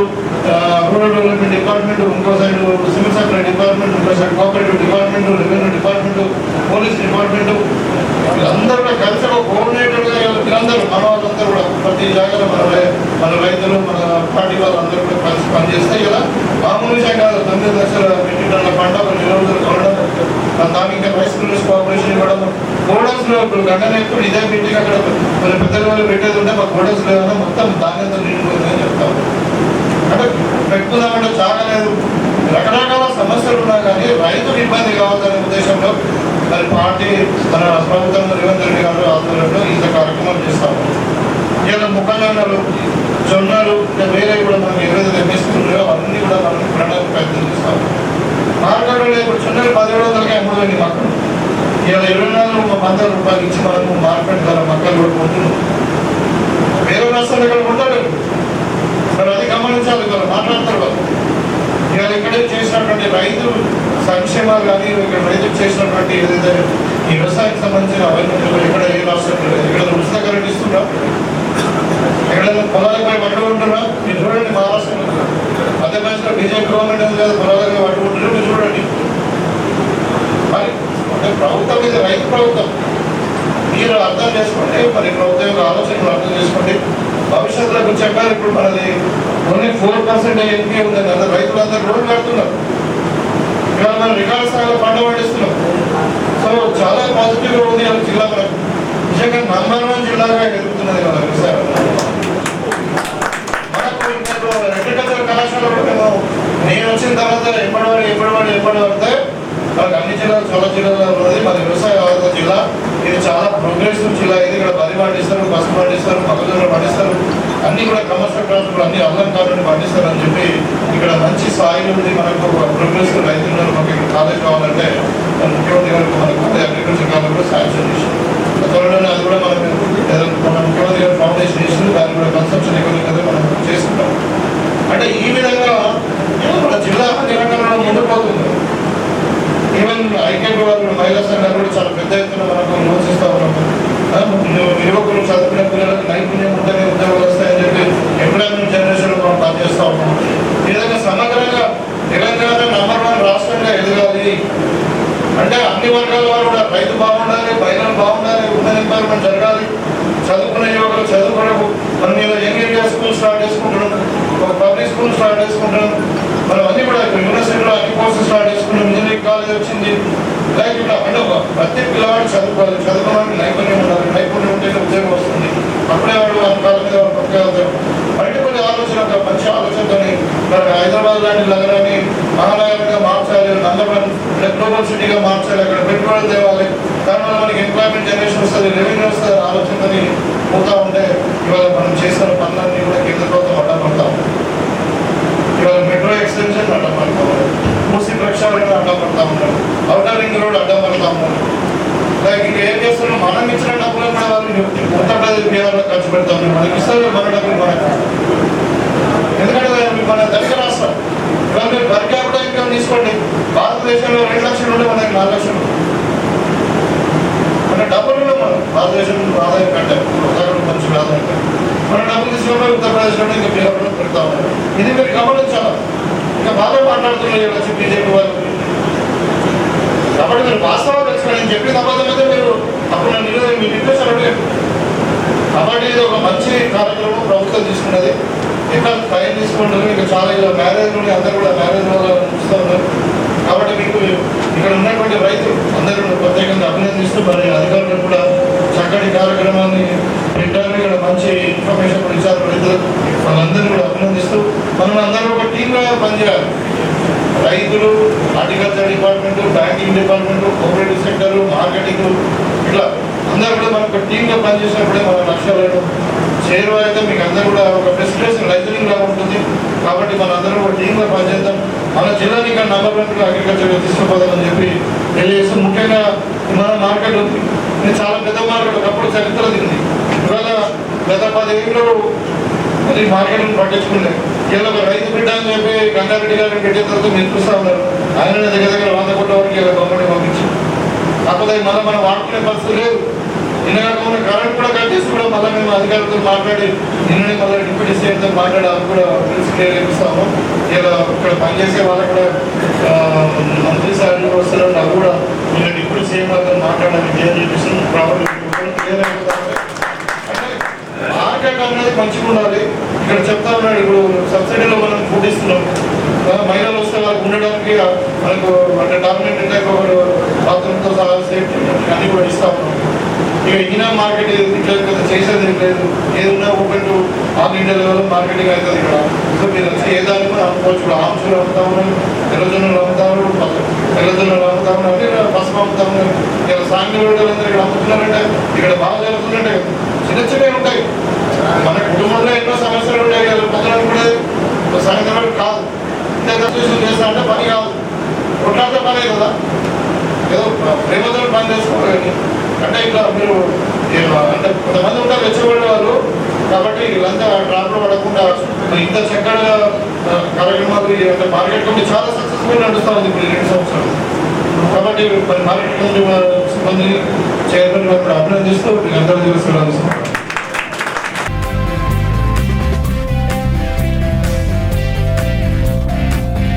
రూరల్ డెవలప్మెంట్ డిపార్ట్మెంట్, ఇంకో సైడు సివిల్ సప్లై డిపార్ట్మెంట్, ఇంకో side cooperative department, revenue department, police department, వీళ్ళందరూ కూడా కలిసి ఒక కోఆర్డినేటర్గా వీళ్ళందరూ మన వాళ్ళందరూ కూడా ప్రతి జాగాలో మన రైతులు మన పార్టీ వాళ్ళందరూ కూడా కలిసి పనిచేస్తే ఇలా మామూలు విషయం కాదు. 9 లక్షల మెట్రిక్ టన్నుల పంట ఒక 20 రోజులు కొనడం, దానికి ఇంకా రైస్ మిల్లర్స్ కోఆపరేషన్ ఇవ్వడం. గోడౌన్స్లో ఇప్పుడు గంటనే ఇప్పుడు ఇదే మీటింగ్ అక్కడ కొన్ని పెద్ద వాళ్ళు పెట్టేది ఉంటే మా గోడౌన్స్లో ఏమైనా మొత్తం ధాన్యంతో నిండిపోయిందని చెప్తాం. అంటే పెట్టుకుందామంటే చాలా లేదు, రకరకాల సమస్యలు ఉన్నా కానీ రైతులు ఇబ్బంది కావద్దనే ఉద్దేశంలో మరి పార్టీ మన ప్రభుత్వం రేవంత్ రెడ్డి గారు ఆధ్వర్యంలో ఇంత కార్యక్రమాలు చేస్తాము. ఇలా మొక్కజొన్నలు, జొన్నలు ఇంకా వేరే కూడా మనం ఏవైతే లభిస్తున్నాయో అవన్నీ కూడా మనం కొనడానికి ప్రయత్నం చేస్తాము. మార్కెట్లో ఇప్పుడు జొన్నలు 1700కే అమ్ముడుపోయింది మొక్కలు. ఇలా 24,000 రూపాయలు ఇచ్చి మనము మార్కెట్ ధర మొక్కలు కూడా కొంటున్నాం. వేరే రాష్ట్రాలు ఇక్కడ కొంటారు, మరి అది గమనించాలి. వాళ్ళు మాట్లాడతారు వాళ్ళు. ఇవాళ ఇక్కడే చేసినటువంటి రైతు సంక్షేమాలు కానీ ఇక్కడ రైతులు చేసినటువంటి ఏదైతే ఈ వ్యవసాయానికి సంబంధించిన అవైలబుల్ ఇక్కడ ఏ రాష్ట్రంలో ఇక్కడ ఉచిత కరెంట్ ఇస్తున్నా, ఎక్కడైనా పొలాలపై పట్టు ఉంటున్నా మీరు చూడండి. మహారాష్ట్రలో మధ్యప్రదేశ్లో బీజేపీ గవర్నమెంట్ ఉంది కదా, పొలాలపై పట్టు ఉంటున్నారు మీరు చూడండి. మరి అంటే ప్రభుత్వం ఇది రైతు ప్రభుత్వం. మీరు అర్థం చేసుకోండి, మరి ప్రభుత్వం యొక్క ఆలోచనలు అర్థం చేసుకోండి. భవిష్యత్తులో గురించి చెప్పారు. ఇప్పుడు మనది ఓన్లీ 4% ఎంపీ ఉందని అందరు రైతులందరూ రోడ్లు కడుతున్నారు. ఇవాళ మనం రికార్డు స్థాయిలో పంట పండిస్తున్నాం. సో చాలా పాజిటివ్గా ఉంది ఆ జిల్లా. మనకు నిజంగా నంబర్ 1 జిల్లాగా ఎదుగుతున్నది మన వ్యవసాయం. మనకు అగ్రికల్చర్ కళాశాల నేను వచ్చిన తర్వాత ఎప్పటి వరకు మనకు అన్ని జిల్లాలు చాలా జిల్లాలో ఉన్నది. మన వ్యవసాయ ఆధారిత జిల్లా ఇది. చాలా ప్రోగ్రెసివ్ జిల్లా ఇది. ఇక్కడ వరి పండిస్తారు, పసుపు పండిస్తారు, మొక్కజొన్న పండిస్తారు, అన్ని కూడా కమర్షియల్ క్రాప్స్ అన్ని అల్లం కావాలని పండిస్తారు అని చెప్పి ఇక్కడ మంచి సాయిల్ ఉంది. మనకు ప్రోగ్రెసివ్ రైతులు మనకి కాలేజ్ కావాలంటే ముఖ్యమంత్రి గారు మనకు అగ్రికల్చర్ కాలేజ్ కూడా శాంక్షన్ చేశారు. త్వరలోనే అది కూడా మనం ముఖ్యమంత్రి గారు ఫౌండేషన్ చేసి దాన్ని కూడా కన్స్ట్రక్షన్ ఎక్కడ మనం చేస్తాం. అంటే అన్ని వర్గాల వారు కూడా రైతు బాగుండాలి, మహిళలు బాగుండాలి, ఉమెన్ ఎంపవర్మెంట్ జరగాలి, చదువుకునే యువకులు చదువుకోవడం. మనం ఇలా యంగ్ ఇండియా స్కూల్ స్టార్ట్ చేసుకుంటున్నాం, ఒక పబ్లిక్ స్కూల్ స్టార్ట్ చేసుకుంటున్నాం. మనం అన్ని కూడా యూనివర్సిటీలో అన్ని కోర్సెస్ స్టార్ట్ చేసుకున్నాం, ఇంజనీరింగ్ కాలేజ్ వచ్చింది. లైక్ ఇట్లా అంటే ప్రతి పిల్లవాడు చదువుకోవాలి, చదువుకోవడానికి నైపుణ్యం ఉండాలి, నైపుణ్యం ఉంటేనే ఉద్యోగం వస్తుంది. అప్పుడే వాడు వాళ్ళ కాళ్ళ మీద వాళ్ళు పట్టుకెళ్తారు. మల్టిపుల్ ఆలోచన, ఒక మంచి ఆలోచనతోని మరి హైదరాబాద్ లాంటి నగరాన్ని మహానగరంగా మార్చాలి, నంబర్ గ్లోబల్ సిటీగా మార్చాలి, అక్కడ పెట్టుబడులు తేవాలి, దానివల్ల మనకి ఎంప్లాయ్మెంట్ జనరేషన్ వస్తుంది, రెవెన్యూ వస్తుంది ఆలోచనని పోతా ఉంటే ఇవాళ మనం చేసిన పనులన్నీ కూడా కేంద్ర ప్రభుత్వం అడ్డపడతాం. ఇవాళ మెట్రో ఎక్స్టెన్షన్ అడ్డపడతా ఉన్నారు, మూసీ ప్రక్షాళన అడ్డపడతా ఉన్నారు, ఔటర్ రింగ్ రోడ్ అడ్డపడతా ఉన్నారు. లైక్ ఇంకా ఏం చేస్తున్నాం, మనం ఇచ్చిన డబ్బులు కూడా వాళ్ళు ఉత్తరప్రదేశ్ బీహార్లో ఖర్చు పెడతా ఉన్నారు. మనకి ఇస్తారు మన డబ్బులు మనకు, ఎందుకంటే మన దగ్గర రాష్ట్రం. ఇవాళ మీరు పర్ క్యాపిటల్ ఇన్కమ్ తీసుకోండి, భారతదేశంలో 2 లక్షలు ఉంటే మనకి 4 లక్షలు. మన డబ్బులు మనం భారతదేశం ఆదాయం కంటే ఉత్తరాఖండ్ మంచి ఆదాయం కంటే మన డబ్బులు తీసుకుని ఉత్తరప్రదేశ్లో ఇంకా బీహార్లో పెడతా ఉన్నారు. ఇది మీరు గమనించాలి. ఇంకా బాగా మాట్లాడుతున్నారు వచ్చి బీజేపీ వాళ్ళు. కాబట్టి మీరు వాస్తవాలు తెలుసుకోండి. నేను చెప్పిన అబద్ధమైతే మీరు అప్పుడు నన్ను మీ డిప్రెషన్ అడగలేదు. కాబట్టి ఇది ఒక మంచి కార్యక్రమం ప్రభుత్వం తీసుకున్నది. ఎక్కడ టైం తీసుకుంటారు, ఇంకా చాలా ఇలా మ్యారేజ్ నుండి అందరూ కూడా మ్యారేజ్ వాళ్ళు చూస్తూ ఉన్నారు. కాబట్టి మీకు ఇక్కడ ఉన్నటువంటి రైతులు అందరూ ప్రత్యేకంగా అభినందిస్తూ మరి అధికారులకు కూడా చక్కటి కార్యక్రమాన్ని పెట్టాలని ఇక్కడ మంచి ఇన్ఫర్మేషన్ కూడా ఇచ్చారు రైతులకు. వాళ్ళందరూ కూడా అభినందిస్తూ మనం అందరూ ఒక టీంగా పనిచేయాలి. రైతులు, horticulture department, banking department, cooperative sector, marketing, ఇట్లా అందరూ కూడా మనకు ఒక టీంగా పనిచేసినప్పుడే మన లక్ష్యాలను చేరువైతే మీకు అందరూ కూడా ఒక ఫెసిలిటేషన్ రైతులింగ్ లాగా ఉంటుంది. కాబట్టి మన అందరం ఒక టీంగా పనిచేద్దాం. మన జిల్లాని ఇక్కడ నంబర్ 1 అగ్రికల్చర్గా తీసుకుపోదామని చెప్పి తెలియజేస్తూ, ముఖ్యంగా మన మార్కెట్ ఉంది, ఇది చాలా పెద్ద మార్కెట్, ఒకప్పుడు చరిత్ర దిగింది. ఇవాళ గత 10 ఏళ్ళు అది మార్కెట్ని పట్టించుకుంటే ఇలా ఒక రైతు బిడ్డ అని చెప్పి గంగారెడ్డి గారిని పెట్టిన తర్వాత మీరు చూస్తూ ఉన్నారు. ఆయన దగ్గర 100 కోట్ల వరకు ఇలా గవర్నమెంట్ పంపించి, కాకపోతే మనం వాడుకునే పరిస్థితి లేదు. నిన్న కరెంట్ కూడా కట్టేసి కూడా మళ్ళీ మేము అధికారులతో మాట్లాడి నిన్ననే మళ్ళీ డిప్యూటీ సీఎంతో మాట్లాడి అది కూడా పిలిచి క్లియర్ చేపిస్తాము. ఇలా ఇక్కడ పనిచేసే వాళ్ళకు కూడా మంత్రి సార్లు వస్తారు, అవి కూడా మీరు డిప్యూటీ సీఎం వాళ్ళతో మాట్లాడాలి, క్లియర్ చేపిస్తాం. ప్రాబ్లం క్లియర్ అయిపోతాం. మార్కెట్ అనేది మంచిగా ఉండాలి. ఇక్కడ చెప్తా ఉన్నాడు, ఇప్పుడు సబ్సిడీలో మనం ఫుడ్ ఇస్తున్నాం, మహిళలు వస్తే వాళ్ళకి ఉండడానికి మనకు అంటే డామినేట్ అంటే బాత్రూమ్తో సహా సేఫ్టీ అన్నీ కూడా ఇస్తా ఉన్నాం. ఇక ఈయన మార్కెట్ ఇట్లా చేసేది ఏం లేదు, ఏదన్నా open to all India level marketing అవుతుంది ఇక్కడ. సో మీరు వచ్చి ఏ దాన్ని కూడా అమ్ముకోవచ్చు. ఇప్పుడు ఆంక్షలు అమ్ముతా ఉన్నాం, తెల్లజొన్నలు అమ్ముతా ఉన్నాం, తెల్లజొన్నలు అమ్ముతా ఉన్నాం, అంటే పసుపు అమ్ముతా ఉన్నాం. ఇలా సాంగ్లు అందరూ ఇక్కడ అమ్ముతున్నారంటే ఇక్కడ బాగా జరుగుతుందంటే చిన్న చిన్నవి ఉంటాయి. మన కుటుంబంలో ఎన్నో సమస్యలు ఉంటాయి. పొద్దున కూడా సాయంత్రం కాదు, చేస్తా అంటే పని కాదు, కొట్లాడితే పనే కదా, ఏదో ప్రేమతో పని చేసుకోవాలి. అంటే ఇట్లా మీరు అంటే కొంతమంది ఉంటారు రెచ్చగొట్టే వాళ్ళు. కాబట్టి వీళ్ళంతా ట్రాప్లో పడకుండా ఇంత చక్కగా కార్యక్రమాలు అంటే మార్కెట్ కమిటీ చాలా సక్సెస్ఫుల్ నడుస్తూ ఉంది ఇప్పుడు 2 సంవత్సరాలు. కాబట్టి మరి మార్కెట్ కమిటీ సిబ్బందిని చైర్మన్ అభినందిస్తూ మీకు అందరూ తెలుసు.